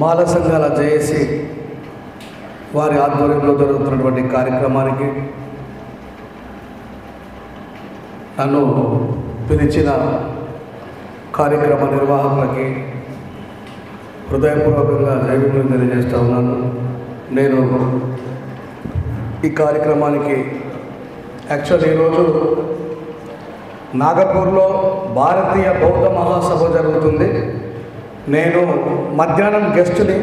మాల సంఘాల జేఏసీ వారి ఆధ్వర్యంలో జరుగుతున్నటువంటి కార్యక్రమానికి నన్ను పిలిచిన కార్యక్రమ నిర్వాహకులకి హృదయపూర్వకంగా జైవికులు తెలియజేస్తూ ఉన్నాను. నేను ఈ కార్యక్రమానికి యాక్చువల్లీ ఈరోజు నాగపూర్లో భారతీయ బౌద్ధ మహాసభ జరుగుతుంది. నేను మధ్యాహ్నం గెస్ట్ని.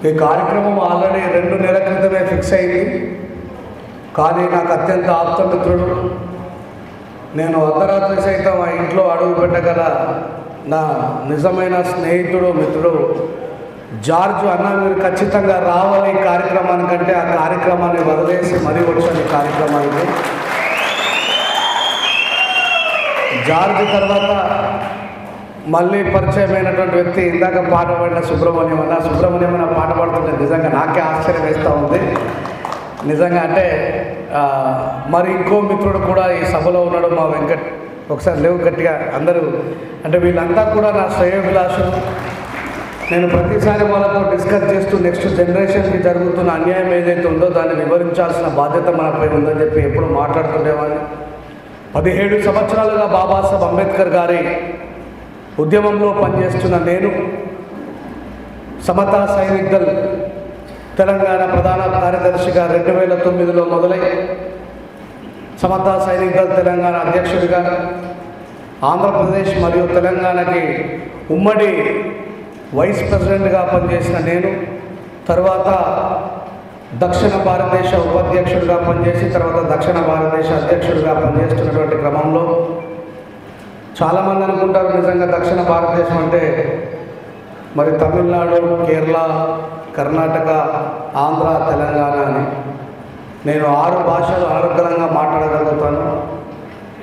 ఈ కార్యక్రమం ఆల్రెడీ 2 నెలల క్రితమే ఫిక్స్ అయింది. కానీ నాకు అత్యంత ఆప్తమిత్రుడు, నేను అర్ధరాత్రి సైతం ఆ ఇంట్లో అడుగు పెట్టగల నా నిజమైన స్నేహితుడు మిత్రుడు జార్జ్ అన్న, మీరు ఖచ్చితంగా రావాలి ఈ కార్యక్రమానికంటే ఆ కార్యక్రమాన్ని వదిలేసి మరీ వచ్చాను ఈ కార్యక్రమానికి. జార్జ్ తర్వాత మళ్ళీ పరిచయమైనటువంటి వ్యక్తి ఇందాక పాట పాడిన సుబ్రహ్మణ్యం అన్న పాట పాడుతుంటే నిజంగా నాకే ఆశ్చర్యం వేస్తూ ఉంది. నిజంగా అంటే మరి ఇంకో మిత్రుడు కూడా ఈ సభలో ఉన్నాడు, మా వెంకట్. ఒకసారి లేవు గట్టిగా అందరూ. అంటే వీళ్ళంతా కూడా నా శ్రేయోభిలాషులు. నేను ప్రతిసారి వాళ్ళతో డిస్కస్ చేస్తూ నెక్స్ట్ జనరేషన్కి జరుగుతున్న అన్యాయం ఏదైతే ఉందో దాన్ని వివరించాల్సిన బాధ్యత మనపై ఉందని చెప్పి ఎప్పుడు మాట్లాడుతుండేవాడిని. 17 సంవత్సరాలుగా బాబాసాహెబ్ అంబేద్కర్ గారి ఉద్యమంలో పనిచేస్తున్న నేను సమతా సైనిక్ దళ్ తెలంగాణ ప్రధాన కార్యదర్శిగా 2009లో మొదలై సమతా సైనిక్ దళ్ తెలంగాణ అధ్యక్షుడిగా ఆంధ్రప్రదేశ్ మరియు తెలంగాణకి ఉమ్మడి వైస్ ప్రెసిడెంట్గా పనిచేసిన నేను తర్వాత దక్షిణ భారతదేశ ఉపాధ్యక్షుడిగా పనిచేసి తర్వాత దక్షిణ భారతదేశ అధ్యక్షుడిగా పనిచేస్తున్నటువంటి క్రమంలో చాలామంది అనుకుంటారు నిజంగా దక్షిణ భారతదేశం అంటే మరి తమిళనాడు, కేరళ, కర్ణాటక, ఆంధ్ర, తెలంగాణ అని. నేను 6 భాషలు అనర్గళంగా మాట్లాడగలుగుతాను.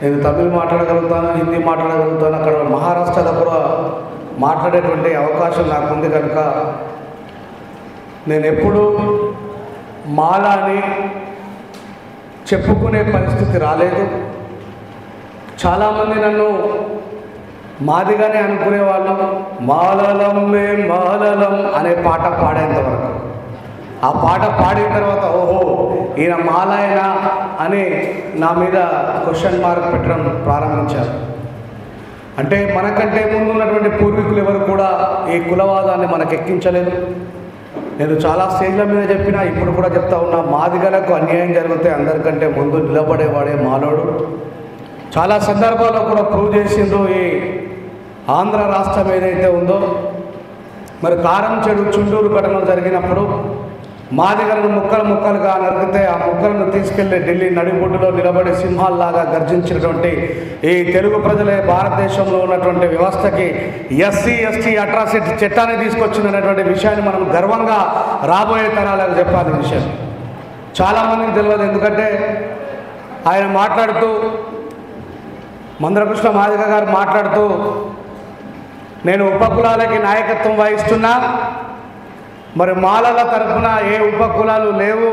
నేను తమిళ్ మాట్లాడగలుగుతాను, హిందీ మాట్లాడగలుగుతాను. అక్కడ మహారాష్ట్రలో కూడా మాట్లాడేటువంటి అవకాశం నాకు ఉంది కనుక నేను ఎప్పుడూ మాల అని చెప్పుకునే పరిస్థితి రాలేదు. చాలామంది నన్ను మాదిగానే అనుకునే వాళ్ళం. మాలలం మే మాలలం అనే పాట పాడేంతవరకు. ఆ పాట పాడిన తర్వాత ఓహో ఈయన మాలాయనా అని నా మీద క్వశ్చన్ మార్క్ పెట్టడం ప్రారంభించారు. అంటే మనకంటే ముందు ఉన్నటువంటి పూర్వీకులు ఎవరు కూడా ఈ కులవాదాన్ని మనకు ఎక్కించలేదు. నేను చాలా స్టేజ్ల మీద చెప్పినా, ఇప్పుడు కూడా చెప్తా ఉన్నా, మాదిగలకు అన్యాయం జరిగితే అందరికంటే ముందు నిలబడేవాడే మాలోడు. చాలా సందర్భాల్లో కూడా ప్రూవ్ చేసిండ్రు. ఈ ఆంధ్ర రాష్ట్రం ఏదైతే ఉందో మరి కారం చెడు చుండూరు ఘటనలు జరిగినప్పుడు మాదిగలను ముక్కలుగా నరికితే ఆ ముక్కలను తీసుకెళ్లి ఢిల్లీ నడిబొడ్డులో నిలబడి సింహాల్లాగా గర్జించినటువంటి ఈ తెలుగు ప్రజలే భారతదేశంలో ఉన్నటువంటి వ్యవస్థకి ఎస్సీ ఎస్టీ అట్రాసిటీ చట్టాన్ని తీసుకొచ్చిందనేటువంటి విషయాన్ని మనం గర్వంగా రాబోయే తరాలకు చెప్పాలి. విషయం చాలామందికి తెలియదు. ఎందుకంటే ఆయన మాట్లాడుతూ, మందరకృష్ణ మాదిగ గారు మాట్లాడుతూ, నేను ఉపకులాలకి నాయకత్వం వహిస్తున్నా, మరి మాలల తరఫున ఏ ఉపకులాలు లేవు,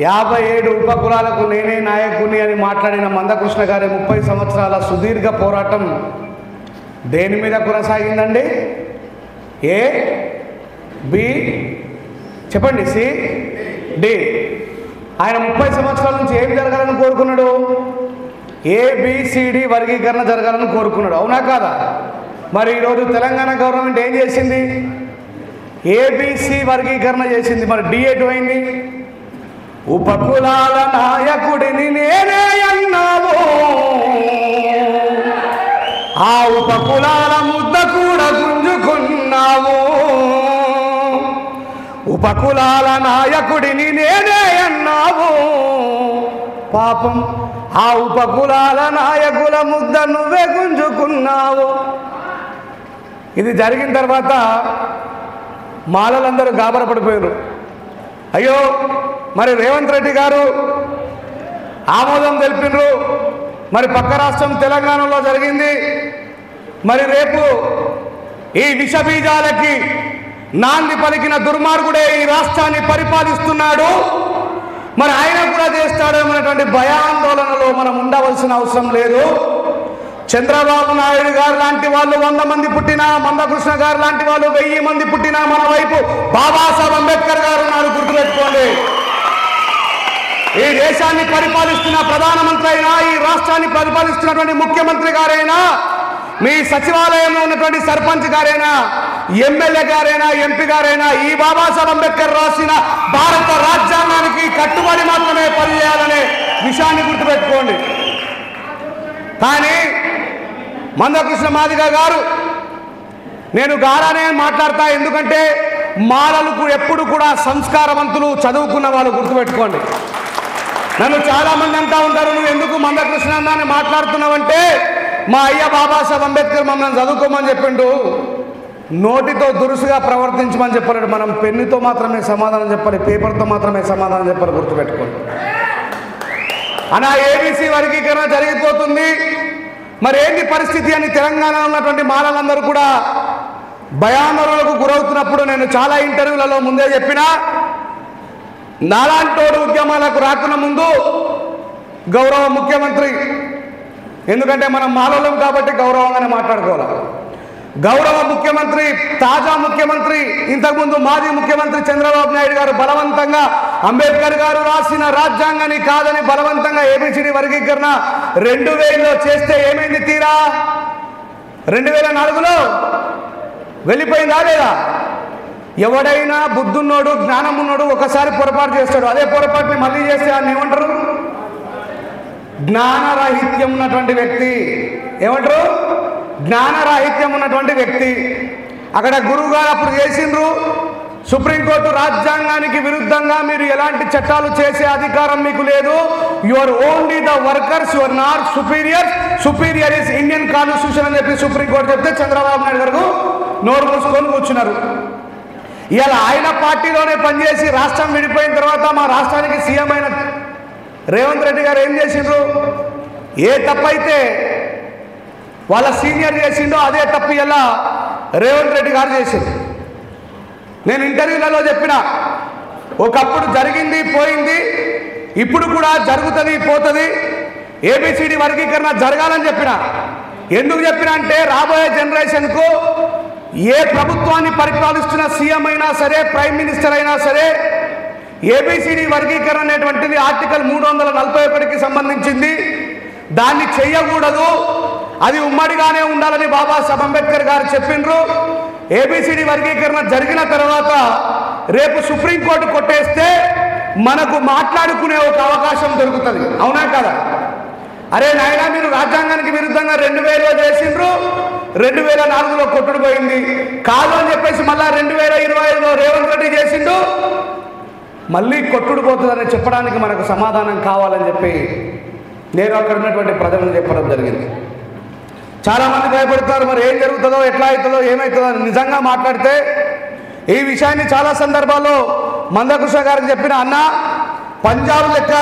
57 ఉపకులాలకు నేనే నాయకుని అని మాట్లాడిన మందకృష్ణ గారి 30 సంవత్సరాల సుదీర్ఘ పోరాటం దేని మీద కొనసాగిందండి? ఏ, బి, చెప్పండి, సి, డి. ఆయన 30 సంవత్సరాల నుంచి ఏం జరగాలని కోరుకున్నాడు? ABCD వర్గీకరణ జరగాలని కోరుకున్నాడు. అవునా కాదా? మరి ఈరోజు తెలంగాణ గవర్నమెంట్ ఏం చేసింది? ABC వర్గీకరణ చేసింది. మరి D ఎటువైంది? ఉపకులాల నాయకుడిని నేనే అన్నావు, ఆ ఉపకులాల ముద్ద కూడా గుంజుకున్నావు. ఉపకులాల నాయకుడిని నేనే అన్నావు, పాపం ఆ ఉపకులాల నాయకుల ముద్ద నువ్వే గుంజుకున్నావు. ఇది జరిగిన తర్వాత మాలలందరూ గాబరపడిపోయారు. అయ్యో, మరి రేవంత్ రెడ్డి గారు ఆమోదం తెలిపినరు, మరి పక్క రాష్ట్రం తెలంగాణలో జరిగింది, మరి రేపు ఈ విషబీజాలకి నాంది పలికిన దుర్మార్గుడే ఈ రాష్ట్రాన్ని పరిపాలిస్తున్నాడు, మరి ఆయన కూడా చేస్తాడేమనేటువంటి భయాందోళనలో మనం ఉండవలసిన అవసరం లేదు. చంద్రబాబు నాయుడు గారు లాంటి వాళ్ళు 100 మంది పుట్టినా, మందకృష్ణ గారు లాంటి వాళ్ళు 1000 మంది పుట్టినా మన వైపు బాబాసాహెబ్ అంబేద్కర్ గారు ఉన్నారు, గుర్తుపెట్టుకోండి. ఈ దేశాన్ని పరిపాలిస్తున్న ప్రధానమంత్రి అయినా, ఈ రాష్ట్రాన్ని పరిపాలిస్తున్నటువంటి ముఖ్యమంత్రి గారైనా, మీ సచివాలయంలో ఉన్నటువంటి సర్పంచ్ గారైనా, ఎమ్మెల్యే గారైనా, ఎంపీ గారైనా ఈ బాబాసాహెబ్ అంబేద్కర్ రాసిన భారత రాజ్యాంగానికి కట్టుబడి మాత్రమే పనిచేయాలనే విషయాన్ని గుర్తుపెట్టుకోండి. కానీ మందకృష్ణ మాదిగ గారు, నేను గారానే మాట్లాడతా, ఎందుకంటే మాలలకు ఎప్పుడు కూడా సంస్కారవంతులు, చదువుకున్న వాళ్ళు, గుర్తుపెట్టుకోండి. నన్ను చాలామంది అంటూ ఉంటారు, నువ్వు ఎందుకు మందకృష్ణ అని మాట్లాడుతున్నావంటే, మా అయ్య బాబాసాహెబ్ అంబేద్కర్ మమ్మల్ని చదువుకోమని చెప్పిండు, నోటితో దురుసుగా ప్రవర్తించమని చెప్పలేడు. మనం పెన్నుతో మాత్రమే సమాధానం చెప్పాలి, పేపర్తో మాత్రమే సమాధానం చెప్పాలి, గుర్తుపెట్టుకోండి. అలా ఏబీసీ వర్గీకరణ జరిగిపోతుంది, మరి ఏంటి పరిస్థితి అని తెలంగాణలో ఉన్నటువంటి మాలలందరూ కూడా భయాందోళనకు గురవుతున్నప్పుడు నేను చాలా ఇంటర్వ్యూలలో ముందే చెప్పినా, నాలాంటోడు ఉద్యమాలకు రాకున్న ముందు గౌరవ ముఖ్యమంత్రి, ఎందుకంటే మనం మాలలం కాబట్టి గౌరవంగానే మాట్లాడుకోవాలి, గౌరవ ముఖ్యమంత్రి, తాజా ముఖ్యమంత్రి, ఇంతకుముందు మాజీ ముఖ్యమంత్రి చంద్రబాబు నాయుడు గారు బలవంతంగా అంబేద్కర్ గారు రాసిన రాజ్యాంగాన్ని కాదని బలవంతంగా ఏబిసిడి వర్గీకరణ 2000లో చేస్తే ఏమైంది తీరా? 2004లో వెళ్ళిపోయిందా లేదా? ఎవడైనా బుద్ధున్నోడు, జ్ఞానమున్నోడు ఒకసారి పొరపాటు చేస్తాడు, అదే పొరపాటుని మళ్ళీ చేస్తే ఆయన ఏమంటారు? జ్ఞానరాహిత్యం ఉన్నటువంటి వ్యక్తి. ఏమంటారు? జ్ఞానరాహిత్యం ఉన్నటువంటి వ్యక్తి. అక్కడ గురువు గారు అప్పుడు చేసిండ్రు, సుప్రీంకోర్టు రాజ్యాంగానికి విరుద్ధంగా మీరు ఎలాంటి చట్టాలు చేసే అధికారం మీకు లేదు, you are only the workers, you are not superior, superior is Indian constitution అని చెప్పి సుప్రీంకోర్టు చెప్తే చంద్రబాబు నాయుడు గారు నోరు మూసుకొని కూర్చున్నారు. ఇలా ఆయన పార్టీలోనే పనిచేసి రాష్ట్రం విడిపోయిన తర్వాత మా రాష్ట్రానికి సీఎం అయిన రేవంత్ రెడ్డి గారు ఏం చేసిండ్రు? ఏ తప్పైతే వాళ్ళ సీనియర్ చేసిండో అదే తప్పు ఇలా రేవంత్ రెడ్డి గారు చేసిండు. నేను ఇంటర్వ్యూలలో చెప్పిన, ఒకప్పుడు జరిగింది పోయింది, ఇప్పుడు కూడా జరుగుతుంది పోతుంది, ఏబిసిడి వర్గీకరణ జరగాలని చెప్పిన. ఎందుకు చెప్పిన అంటే రాబోయే జనరేషన్కు ఏ ప్రభుత్వాన్ని పరిపాలిస్తున్న సీఎం అయినా సరే, ప్రైమ్ మినిస్టర్ అయినా సరే, ఏబిసిడి వర్గీకరణ అనేటువంటిది ఆర్టికల్ 341కి సంబంధించింది, దాన్ని చెయ్యకూడదు, అది ఉమ్మడిగానే ఉండాలని బాబాసాహెబ్ అంబేద్కర్ గారు చెప్పిండ్రు. ఏబిసిడి వర్గీకరణ జరిగిన తర్వాత రేపు సుప్రీంకోర్టు కొట్టేస్తే మనకు మాట్లాడుకునే ఒక అవకాశం దొరుకుతుంది. అవునా కదా? అరే నాయనా, మీరు రాజ్యాంగానికి విరుద్ధంగా 2000లో చేసిండ్రు, 2004లో కొట్టుడు పోయింది కాదు అని చెప్పేసి మళ్ళా 2025లో రేవంత్ రెడ్డి చేసిండు, మళ్ళీ కొట్టుడు పోతుందని చెప్పడానికి మనకు సమాధానం కావాలని చెప్పి నేను అక్కడ ఉన్నటువంటి ప్రజలను చెప్పడం జరిగింది. చాలామంది భయపడతారు, మరి ఏం జరుగుతుందో, ఎట్లా అవుతుందో, ఏమవుతుందో అని. నిజంగా మాట్లాడితే ఈ విషయాన్ని చాలా సందర్భాల్లో మందకృష్ణ గారికి చెప్పిన, అన్న పంజాబ్ లెక్క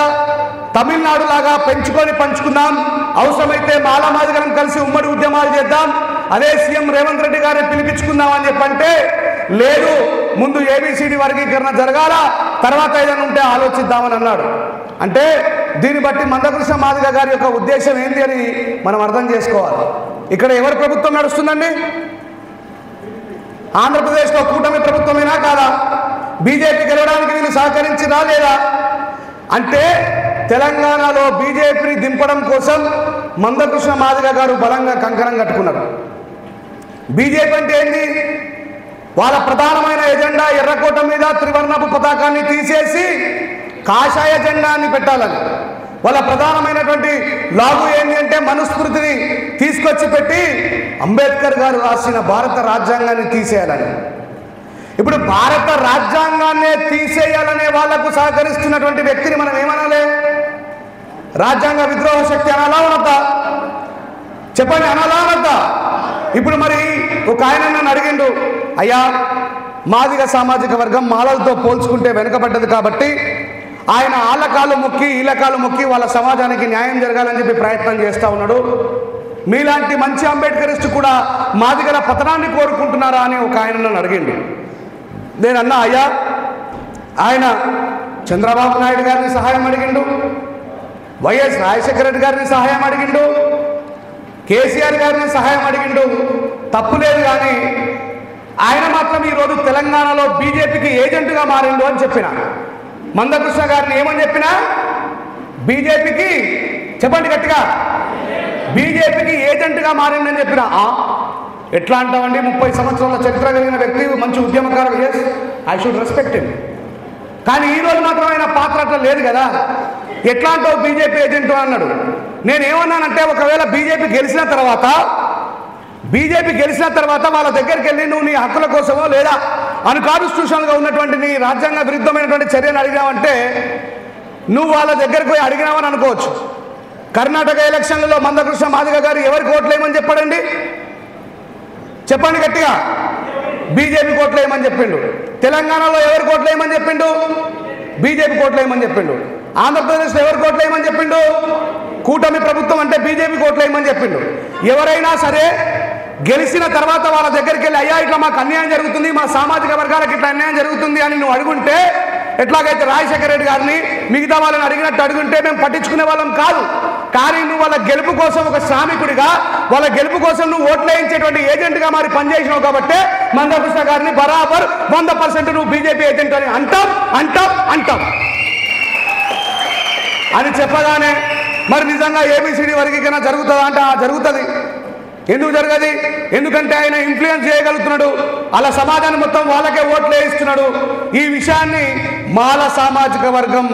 తమిళనాడు లాగా పెంచుకొని పంచుకుందాం, అవసరమైతే మాదిగలం కలిసి ఉమ్మడి ఉద్యమాలు చేద్దాం, అదే సీఎం రేవంత్ రెడ్డి గారిని పిలిపించుకుందాం అని చెప్పంటే, లేదు ముందు ఏబిసిడి వర్గీకరణ జరగాల, తర్వాత ఏదైనా ఉంటే ఆలోచిద్దామని అన్నాడు. అంటే దీన్ని బట్టి మందకృష్ణ మాదిగ గారి యొక్క ఉద్దేశం ఏంటి అని మనం అర్థం చేసుకోవాలి. ఇక్కడ ఎవరి ప్రభుత్వం నడుస్తుందండి? ఆంధ్రప్రదేశ్లో కూటమి ప్రభుత్వమేనా కాదా? బీజేపీ గెలవడానికి వీళ్ళు సహకరించినా లేదా? అంటే తెలంగాణలో బీజేపీని దింపడం కోసం మందకృష్ణ మాదిగ గారు బలంగా కంకణం కట్టుకున్నారు. బీజేపీ అంటే ఏంటి? వాళ్ళ ప్రధానమైన ఎజెండా ఎర్రకోట మీద త్రివర్ణపు పతాకాన్ని తీసేసి కాషాయ జెండాన్ని పెట్టాలని. వాళ్ళ ప్రధానమైనటువంటి లాగు ఏంటి అంటే మనుస్మృతిని తీసుకొచ్చి పెట్టి అంబేద్కర్ గారు రాసిన భారత రాజ్యాంగాన్ని తీసేయాలని. ఇప్పుడు భారత రాజ్యాంగాన్నే తీసేయాలనే వాళ్లకు సహకరిస్తున్నటువంటి వ్యక్తిని మనం ఏమనాలి? రాజ్యాంగ విద్రోహ శక్తి అనాలా అనొద్దా? చెప్పండి, అనాలా అనొద్దా? ఇప్పుడు మరి ఒక ఆయన నన్ను అడిగిండు, అయ్యా మాదిగ సామాజిక వర్గం మాలలతో పోల్చుకుంటే వెనుకబడ్డది కాబట్టి ఆయన ఆళ్ళకాలు మొక్కి ఈలకాలు మొక్కి వాళ్ళ సమాజానికి న్యాయం జరగాలని చెప్పి ప్రయత్నం చేస్తూ ఉన్నాడు, మీలాంటి మంచి అంబేద్కరిస్ట్ కూడా మాదిగల పతనాన్ని కోరుకుంటున్నారా అని ఒక ఆయన నన్ను అడిగిండు. నేనన్నా, అయ్యా ఆయన చంద్రబాబు నాయుడు గారిని సహాయం అడిగిండు, వైఎస్ రాజశేఖర రెడ్డి గారిని సహాయం అడిగిండు, కేసీఆర్ గారిని సహాయం అడిగిండు, తప్పు లేదు. కానీ ఆయన మాత్రం ఈరోజు తెలంగాణలో బీజేపీకి ఏజెంట్గా మారిండు అని చెప్పిన మందకృష్ణ గారిని ఏమని చెప్పినా, బీజేపీకి చెప్పండి గట్టిగా, బీజేపీకి ఏజెంట్గా మారిండని చెప్పిన. ఎట్లా అంటామండి, 30 సంవత్సరాల చరిత్ర కలిగిన వ్యక్తి, మంచి ఉద్యమకారుడు, yes I should respect him. కానీ ఈరోజు మాత్రం ఆయన పాత్ర అట్లా లేదు కదా. ఎట్లా అంటావు బీజేపీ ఏజెంట్ అన్నాడు. నేనేమన్నానంటే, ఒకవేళ బీజేపీ గెలిచిన తర్వాత వాళ్ళ దగ్గరికి వెళ్ళి నువ్వు నీ హక్కుల కోసమో లేదా అన్కాన్స్టిట్యూషనల్గా ఉన్నటువంటి నీ రాజ్యాంగ విరుద్ధమైనటువంటి చర్యను అడిగినావంటే నువ్వు వాళ్ళ దగ్గరికి పోయి అడిగినావని అనుకోవచ్చు. కర్ణాటక ఎలక్షన్లలో మందకృష్ణ మాదిగ గారు ఎవరికి ఓట్లేయమని చెప్పాడండి? చెప్పండి గట్టిగా. బీజేపీ ఓట్లేయమని చెప్పిండు. తెలంగాణలో ఎవరికి ఓట్లేయమని చెప్పిండు? బీజేపీ ఓట్లేయమని చెప్పిండు. ఆంధ్రప్రదేశ్లో ఎవరికి ఓట్లేయమని చెప్పిండు? కూటమి ప్రభుత్వం అంటే బీజేపీ ఓట్లేయమని చెప్పిండు. ఎవరైనా సరే గెలిచిన తర్వాత వాళ్ళ దగ్గరికి వెళ్ళి, అయ్యా ఇట్లా మాకు అన్యాయం జరుగుతుంది, మా సామాజిక వర్గాలకు ఇట్లా అన్యాయం జరుగుతుంది అని నువ్వు అడుగుంటే, ఎట్లాగైతే రాజశేఖర రెడ్డి గారిని మిగతా వాళ్ళని అడిగినట్టు అడుగుంటే మేము పట్టించుకునే వాళ్ళం కాదు. కానీ నువ్వు వాళ్ళ గెలుపు కోసం ఒక శ్రామికుడిగా, వాళ్ళ గెలుపు కోసం నువ్వు ఓట్లేయించేటువంటి ఏజెంట్గా మరి పనిచేసినావు కాబట్టి మందకృష్ణ గారిని బరాబర్ 100% నువ్వు బీజేపీ ఏజెంట్ అని అంటాం అని చెప్పగానే, మరి నిజంగా ఏబిసిడి వర్గీకరణ జరుగుతుందా అంటే జరుగుతుంది. ఎందుకు జరగదు? ఎందుకంటే ఆయన ఇన్ఫ్లుయెన్స్ చేయగలుగుతున్నాడు, అలా సమాజాన్ని మొత్తం వాళ్ళకే ఓట్లు వేయిస్తున్నాడు. ఈ విషయాన్ని మాల సామాజిక వర్గం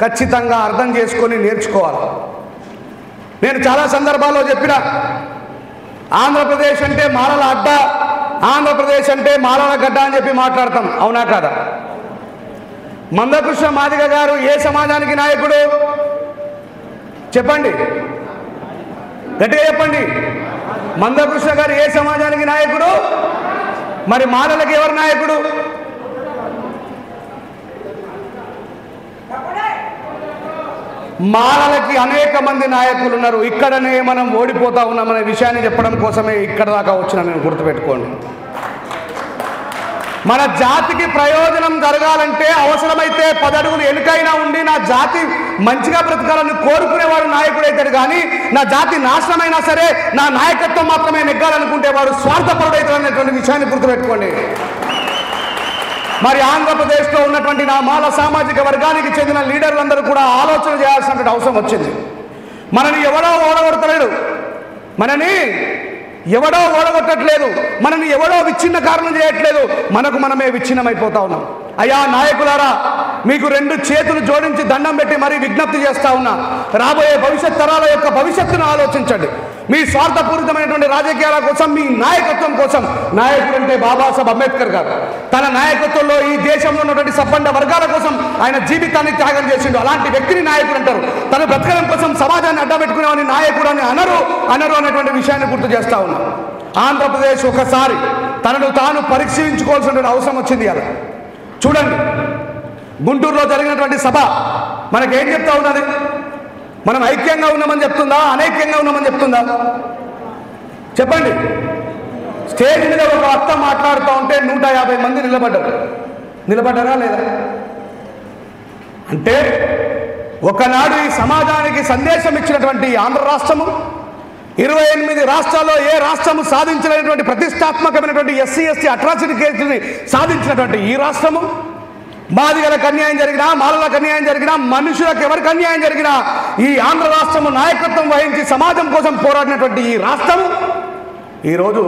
ఖచ్చితంగా అర్థం చేసుకొని నేర్చుకోవాలి. నేను చాలా సందర్భాల్లో చెప్పిన, ఆంధ్రప్రదేశ్ అంటే మాలల అడ్డ, ఆంధ్రప్రదేశ్ అంటే మాలల గడ్డ అని చెప్పి మాట్లాడతాం, అవునా కాదా? మందకృష్ణ మాదిగ గారు ఏ సమాజానికి నాయకుడు చెప్పండి, గట్టిగా చెప్పండి. మందకృష్ణ గారు ఏ సమాజానికి నాయకుడు? మరి మాలలకి ఎవరు నాయకుడు? మాలలకి అనేక మంది నాయకులు ఉన్నారు. ఇక్కడనే మనం ఓడిపోతా ఉన్నామనే విషయాన్ని చెప్పడం కోసమే ఇక్కడ దాకా వచ్చిన నేను, గుర్తుపెట్టుకోండి. మన జాతికి ప్రయోజనం జరగాలంటే అవసరమైతే 10 అడుగులు ఎనుకైనా ఉండి నా జాతి మంచిగా బ్రతకాలని కోరుకునేవాడు నాయకుడైతాడు. కానీ నా జాతి నాశనమైనా సరే నా నాయకత్వం మాత్రమే నెగ్గాలనుకుంటే వాడు స్వార్థపరుడైతాడు అనేటువంటి విషయాన్ని గుర్తుపెట్టుకోండి. మరి ఆంధ్రప్రదేశ్లో ఉన్నటువంటి నా మాల సామాజిక వర్గానికి చెందిన లీడర్లందరూ కూడా ఆలోచన చేయాల్సినటువంటి అవసరం వచ్చింది. మనని ఎవడో ఓడగొడతలేడు, మనని ఎవడో ఓడగొట్టట్లేదు, మనని ఎవడో విచ్ఛిన్న కారణం చేయట్లేదు, మనకు మనమే విచ్ఛిన్నమైపోతా ఉన్నాం. అయ్యా నాయకులారా, మీకు 2 చేతులు జోడించి దండం పెట్టి మరీ విజ్ఞప్తి చేస్తా ఉన్నా, రాబోయే భవిష్యత్ తరాల యొక్క భవిష్యత్తును ఆలోచించండి. మీ స్వార్థపూరితమైనటువంటి రాజకీయాల కోసం, మీ నాయకత్వం కోసం, నాయకుడు అంటే బాబాసాహెబ్ అంబేద్కర్ గారు తన నాయకత్వంలో ఈ దేశంలో ఉన్నటువంటి సబ్బండ వర్గాల కోసం ఆయన జీవితాన్ని త్యాగం చేసిండు. అలాంటి వ్యక్తిని నాయకుడు అంటారు. తన బ్రతకడం కోసం సమాజాన్ని అడ్డబెట్టుకునేవాని నాయకుడు అని అనరు అనేటువంటి విషయాన్ని గుర్తు చేస్తా ఉన్నాం. ఆంధ్రప్రదేశ్ ఒకసారి తనను తాను పరీక్షించుకోవాల్సిన అవసరం వచ్చింది. అలా చూడండి, గుంటూరులో జరిగినటువంటి సభ మనకేం చెప్తా ఉన్నది? మనం ఐక్యంగా ఉన్నామని చెప్తుందా, అనైక్యంగా ఉన్నామని చెప్తుందా? చెప్పండి. స్టేజ్ మీద ఒక వక్త మాట్లాడుతూ ఉంటే 150 మంది నిలబడ్డారా లేదా? అంటే ఒకనాడు ఈ సమాజానికి సందేశం ఇచ్చినటువంటి ఆంధ్ర రాష్ట్రము, 28 రాష్ట్రాల్లో ఏ రాష్ట్రము సాధించినటువంటి ప్రతిష్టాత్మకమైనటువంటి ఎస్సీ ఎస్టీ అట్రాసిటీ కేసుని సాధించినటువంటి ఈ రాష్ట్రము, మాదిగలకు అన్యాయం జరిగినా, మాలలకు అన్యాయం జరిగినా, మనుషులకు ఎవరికి అన్యాయం జరిగినా ఈ ఆంధ్ర రాష్ట్రము నాయకత్వం వహించి సమాజం కోసం పోరాడినటువంటి ఈ రాష్ట్రము ఈరోజు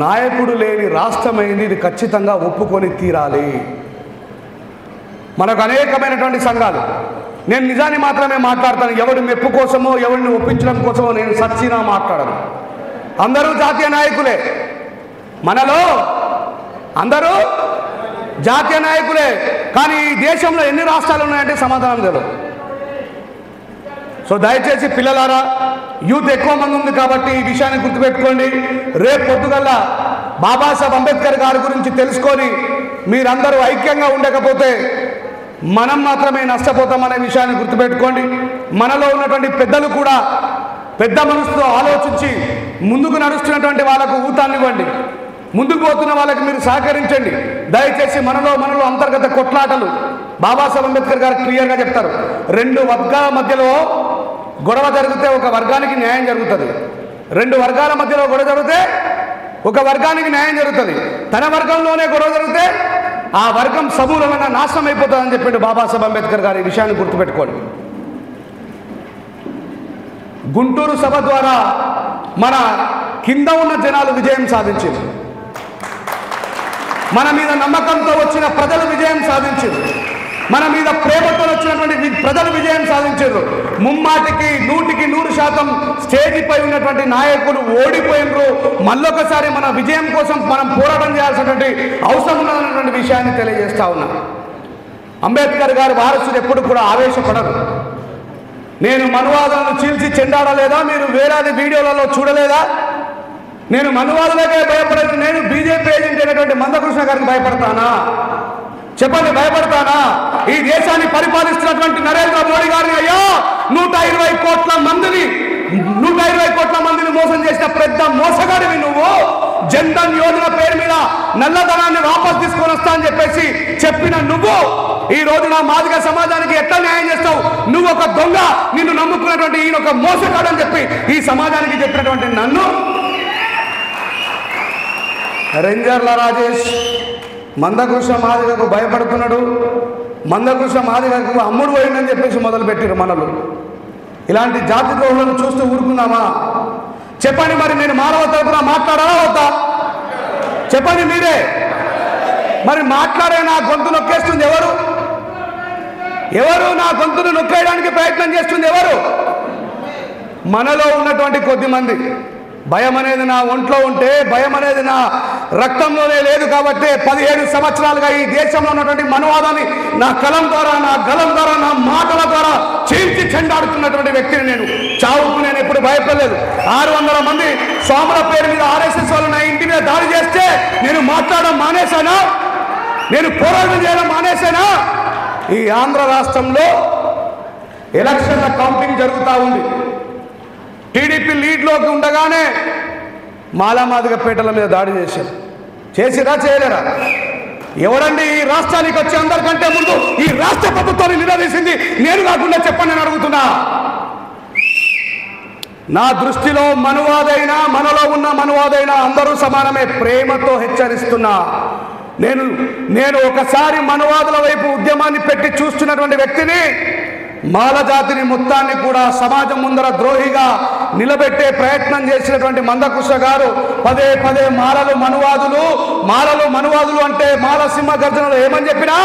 నాయకుడు లేని రాష్ట్రమైంది. ఇది ఖచ్చితంగా ఒప్పుకొని తీరాలి. మనకు అనేకమైనటువంటి సంఘాలు, నేను నిజాన్ని మాత్రమే మాట్లాడతాను. ఎవడి మెప్పు కోసమో ఎవరిని ఒప్పించడం కోసమో నేను సచ్చినా మాట్లాడను. అందరూ జాతీయ నాయకులే, మనలో అందరూ జాతీయ నాయకులే. కానీ ఈ దేశంలో ఎన్ని రాష్ట్రాలు ఉన్నాయంటే సమాధానం లేదు. సో దయచేసి పిల్లలారా, యూత్ ఎక్కువ మంది ఉంది కాబట్టి ఈ విషయాన్ని గుర్తుపెట్టుకోండి. రేపు పొద్దుగల్లా బాబాసాహెబ్ అంబేద్కర్ గారి గురించి తెలుసుకొని మీరందరూ ఐక్యంగా ఉండకపోతే మనం మాత్రమే నష్టపోతామనే విషయాన్ని గుర్తుపెట్టుకోండి. మనలో ఉన్నటువంటి పెద్దలు కూడా పెద్ద మనసుతో ఆలోచించి ముందుకు నడుస్తున్నటువంటి వాళ్ళకు ఊతాన్నివ్వండి. ముందుకు పోతున్న వాళ్ళకి మీరు సహకరించండి. దయచేసి మనలో అంతర్గత కొట్లాటలు, బాబాసాహెబ్ అంబేద్కర్ గారు క్లియర్గా చెప్తారు, 2 వర్గాల మధ్యలో గొడవ జరిగితే ఒక వర్గానికి న్యాయం జరుగుతుంది, రెండు వర్గాల మధ్యలో గొడవ జరిగితే ఒక వర్గానికి న్యాయం జరుగుతుంది, తన వర్గంలోనే గొడవ జరిగితే ఆ వర్గం సమూలంగా నాశనం అయిపోతుందని చెప్పిండు బాబాసాహెబ్ అంబేద్కర్ గారు. ఈ విషయాన్ని గుర్తుపెట్టుకోండి. గుంటూరు సభ ద్వారా మన కింద ఉన్న జనాలు విజయం సాధించారు, మన మీద నమ్మకంతో వచ్చిన ప్రజలు విజయం సాధించారు, మన మీద ప్రేమతో వచ్చినటువంటి ప్రజలు విజయం సాధించారు. ముమ్మాటికి 100% స్టేజీపై ఉన్నటువంటి నాయకులు ఓడిపోయినరు. మళ్ళొకసారి మన విజయం కోసం మనం పోరాటం చేయాల్సినటువంటి అవసరం ఉన్నటువంటి విషయాన్ని తెలియజేస్తా ఉన్నాం. అంబేద్కర్ గారి వారసుడు ఎప్పుడు కూడా ఆవేశపడరు. నేను మనువాదులను చీల్చి చెండాడలేదా? మీరు వేలాది వీడియోలలో చూడలేదా? నేను మనువాదులకే భయపడదు. నేను బీజేపీ ఏజెంట్ అయినటువంటి మందకృష్ణ గారికి భయపడతానా? చెప్పండి, భయపడతానా? ఈ దేశాన్ని పరిపాలిస్తున్నటువంటి నరేంద్ర మోడీ గారిని అయ్యా 120 కోట్ల మందిని మోసం చేసిన పెద్ద మోసగాడివి నువ్వు. జన్ధన్ యోజన పేరు మీద నల్లధనాన్ని వాపసు తీసుకొని వస్తా అని చెప్పేసి చెప్పిన నువ్వు ఈ రోజున మాదిగ సమాజానికి ఎట్లా న్యాయం చేస్తావు? నువ్వు ఒక దొంగ, నిన్ను నమ్ముకున్నటువంటి ఈయన ఒక మోసగాడు అని చెప్పి ఈ సమాజానికి చెప్పినటువంటి నన్ను రేంజర్ల రాజేష్ మందకృష్ణ మాదిగకు భయపడుతున్నాడు, మందకృష్ణ మాదిగకు అమ్ముడు పోయిందని చెప్పేసి మొదలుపెట్టారు మనలు. ఇలాంటి జాతి ద్రోహులను చూస్తూ ఊరుకున్నామా? చెప్పండి, మరి నేను మానవ తరపున మాట్లాడాలా వద్దా? చెప్పండి మీరే. మరి మాట్లాడే నా గొంతు నొక్కేస్తుంది ఎవరు? నా గొంతును నొక్కేయడానికి ప్రయత్నం చేస్తుంది ఎవరు? మనలో ఉన్నటువంటి కొద్ది మంది. భయం అనేది నా ఒంట్లో ఉంటే, భయం అనేది నా రక్తంలోనే లేదు కాబట్టి 17 సంవత్సరాలుగా ఈ దేశంలో ఉన్నటువంటి మనువాదాన్ని నా కలం ద్వారా, నా గలం ద్వారా, నా మాటల ద్వారా చీల్చి చెండాడుతున్నటువంటి వ్యక్తిని నేను. చావుకు నేను ఎప్పుడు భయపడలేదు. 600 మంది స్వాముల పేరు మీద RSS వాళ్ళు నా ఇంటి మీద దాడి చేస్తే నేను మాట్లాడడం మానేశానా? నేను పోరాటం చేయడం మానేశానా? ఈ ఆంధ్ర రాష్ట్రంలో ఎలక్షన్ల కౌంటింగ్ జరుగుతూ ఉంది. టీడీపీ లీడ్లోకి ఉండగానే మాలామాదిగపేటల మీద దాడి చేసిరా చేయలేరా? ఎవరండి ఈ రాష్ట్రానికి వచ్చి అందరికంటే ముందు ఈ రాష్ట్ర ప్రభుత్వాన్ని నిలదీసింది? నేను కాకుండా చెప్పండి నేను అడుగుతున్నా. నా దృష్టిలో మనువాదైనా, మనలో ఉన్న మనువాదైనా అందరూ సమానమే. ప్రేమతో హెచ్చరిస్తున్నా. నేను ఒకసారి మనువాదుల వైపు ఉద్యమాన్ని పెట్టి చూస్తున్నటువంటి వ్యక్తిని. మాల జాతిని మొత్తాన్ని కూడా సమాజం ముందర ద్రోహిగా నిలబెట్టే ప్రయత్నం చేసినటువంటి మందకృష్ణ గారు పదే మాలలు మనువాదులు అంటే మాల సింహ గర్జనలో ఏమని చెప్పినా,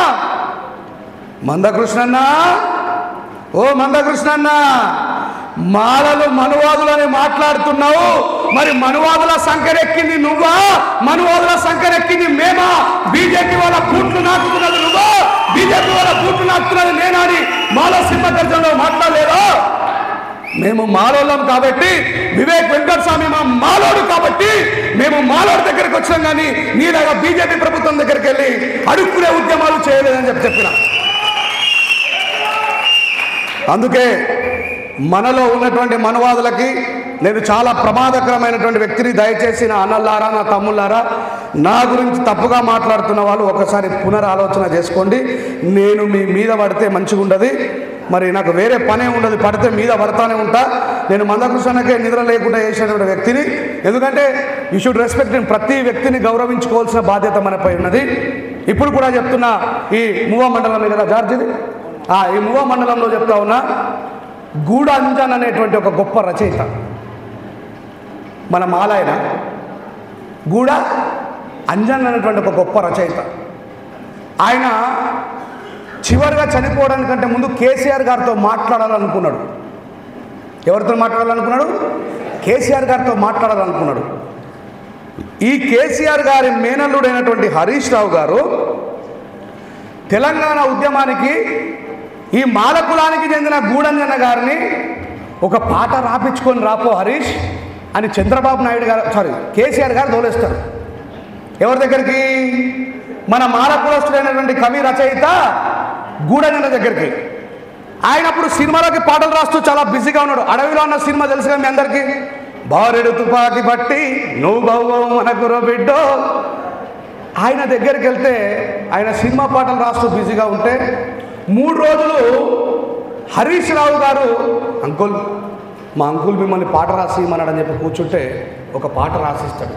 మందకృష్ణన్న, ఓ మందకృష్ణన్న, మాలలు మనువాదులని మాట్లాడుతున్నావు. మరి మనువాదుల సంఖ్యరెక్కింది నువ్వా? మనువాదుల సంఖ్యరెక్కింది మేమా? బీజేపీ వాళ్ళ బూట్లు నాకుతున్నది నువ్వా? బీజేపీ వాళ్ళ బూట్లు నాకుతున్నది నేనా అని మాల సింహ గర్జనలో మాట్లాడలేదా? మేము మాలోళ్ళం కాబట్టి, వివేక్ వెంకటస్వామి మా మాలోడు కాబట్టి మేము మాలోడు దగ్గరికి వచ్చాం, కానీ నీలాగా బీజేపీ ప్రభుత్వం దగ్గరికి వెళ్ళి అడుక్కునే ఉద్యమాలు చేయలేదని చెప్పిన. అందుకే మనలో ఉన్నటువంటి మనువాదులకి నేను చాలా ప్రమాదకరమైనటువంటి వ్యక్తిని. దయచేసి నా అన్నలారా, నా తమ్ముళ్ళారా, నా గురించి తప్పుగా మాట్లాడుతున్న వాళ్ళు ఒకసారి పునరాలోచన చేసుకోండి. నేను మీ మీద పడితే మంచిగా ఉండదు, మరి నాకు వేరే పనే ఉండదు. పడితే మీద పడతానే ఉంటా. నేను మందకృష్ణకే నిద్ర లేకుండా చేసినటువంటి వ్యక్తిని. ఎందుకంటే యూ షుడ్ రెస్పెక్ట్. ప్రతి వ్యక్తిని గౌరవించుకోవాల్సిన బాధ్యత మనపై ఉన్నది. ఇప్పుడు కూడా చెప్తున్నా, ఈ మువ్వ మండలం కదా జార్జిది, ఈ మువ్వ మండలంలో చెప్తా ఉన్నా, గూడ అంజన్ అనేటువంటి ఒక గొప్ప రచయిత, మన మాలాయన గూడ అంజన్ అనేటువంటి ఒక గొప్ప రచయిత. ఆయన చివరిగా చనిపోవడానికంటే ముందు కేసీఆర్ గారితో మాట్లాడాలనుకున్నాడు. ఎవరితో మాట్లాడాలనుకున్నాడు? కేసీఆర్ గారితో మాట్లాడాలనుకున్నాడు. ఈ కేసీఆర్ గారి మేనల్లుడైనటువంటి హరీష్ రావు గారు తెలంగాణ ఉద్యమానికి ఈ మాల కులానికి చెందిన గూడంజన్న గారిని ఒక పాట రాపించుకొని రాపో హరీష్ అని చంద్రబాబు నాయుడు గారు కేసీఆర్ గారు తోలేస్తారు. ఎవరి దగ్గరికి? మన మాల కులస్తుడైనటువంటి కవి రచయిత గూడంజన్న దగ్గరికి. ఆయన అప్పుడు సినిమాలోకి పాటలు రాస్తూ చాలా బిజీగా ఉన్నాడు. అడవిలో ఉన్న సినిమా తెలుసుగా మీ అందరికీ, బారెడు తుపాకి పట్టి నువ్వు బావో మనకురో బిడ్డో. ఆయన దగ్గరికి వెళ్తే ఆయన సినిమా పాటలు రాస్తూ బిజీగా ఉంటే 3 రోజులు హరీష్ రావు గారు అంకుల్ మా అంకుల్ మిమ్మల్ని పాట రాసి ఇమ్మన్నాడని చెప్పి కూర్చుంటే ఒక పాట రాసిస్తాడు.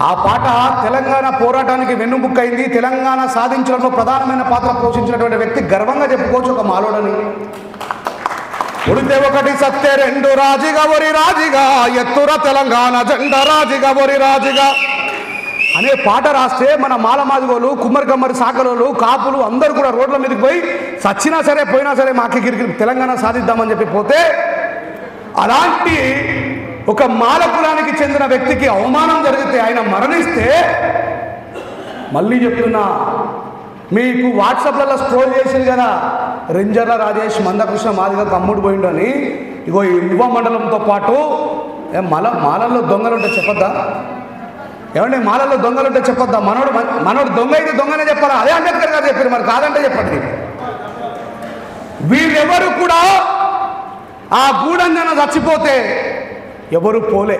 ఆ పాట తెలంగాణ పోరాటానికి వెన్నుముక్కైంది. తెలంగాణ సాధించడంలో ప్రధానమైన పాత్ర పోషించినటువంటి వ్యక్తి గర్వంగా చెప్పుకోవచ్చు ఒక మాలోడని. ఉడితే ఒకటి సత్తే రెండు రాజిగా ఒరి రాజిగా ఎత్తుర తెలంగాణ జెండ రాజిగా ఒరి రాజిగా అనే పాట రాస్తే మన మాలమాదిగోలు కుమ్మరి కమ్మరి సాకలోలు కాపులు అందరూ కూడా రోడ్ల మీదకి పోయి సచ్చినా సరే పోయినా సరే మాకి గిరికి తెలంగాణ సాధిద్దామని చెప్పి పోతే అలాంటి ఒక మాల కులానికి చెందిన వ్యక్తికి అవమానం జరిగితే ఆయన మరణిస్తే మళ్ళీ చెప్తున్నా మీకు వాట్సాప్లలో స్క్రోల్ చేసింది కదా రెంజర్ల రాజేష్ మందకృష్ణ మాదిగ కమ్ముడు పోయిండని. ఇగో ఈ యువ మండలంతో పాటు మాలల్లో దొంగలుంటే చెప్పొద్దా? ఏమంటే మాలల్లో దొంగలుంటే చెప్పొద్దా? మనోడు దొంగ అయితే దొంగనే చెప్పాలా? అదే అంబేద్కర్ గారు చెప్పారు, మరి కాదంటే చెప్పండి. వీరెవరు కూడా ఆ గూడంజన చచ్చిపోతే ఎవరు పోలే,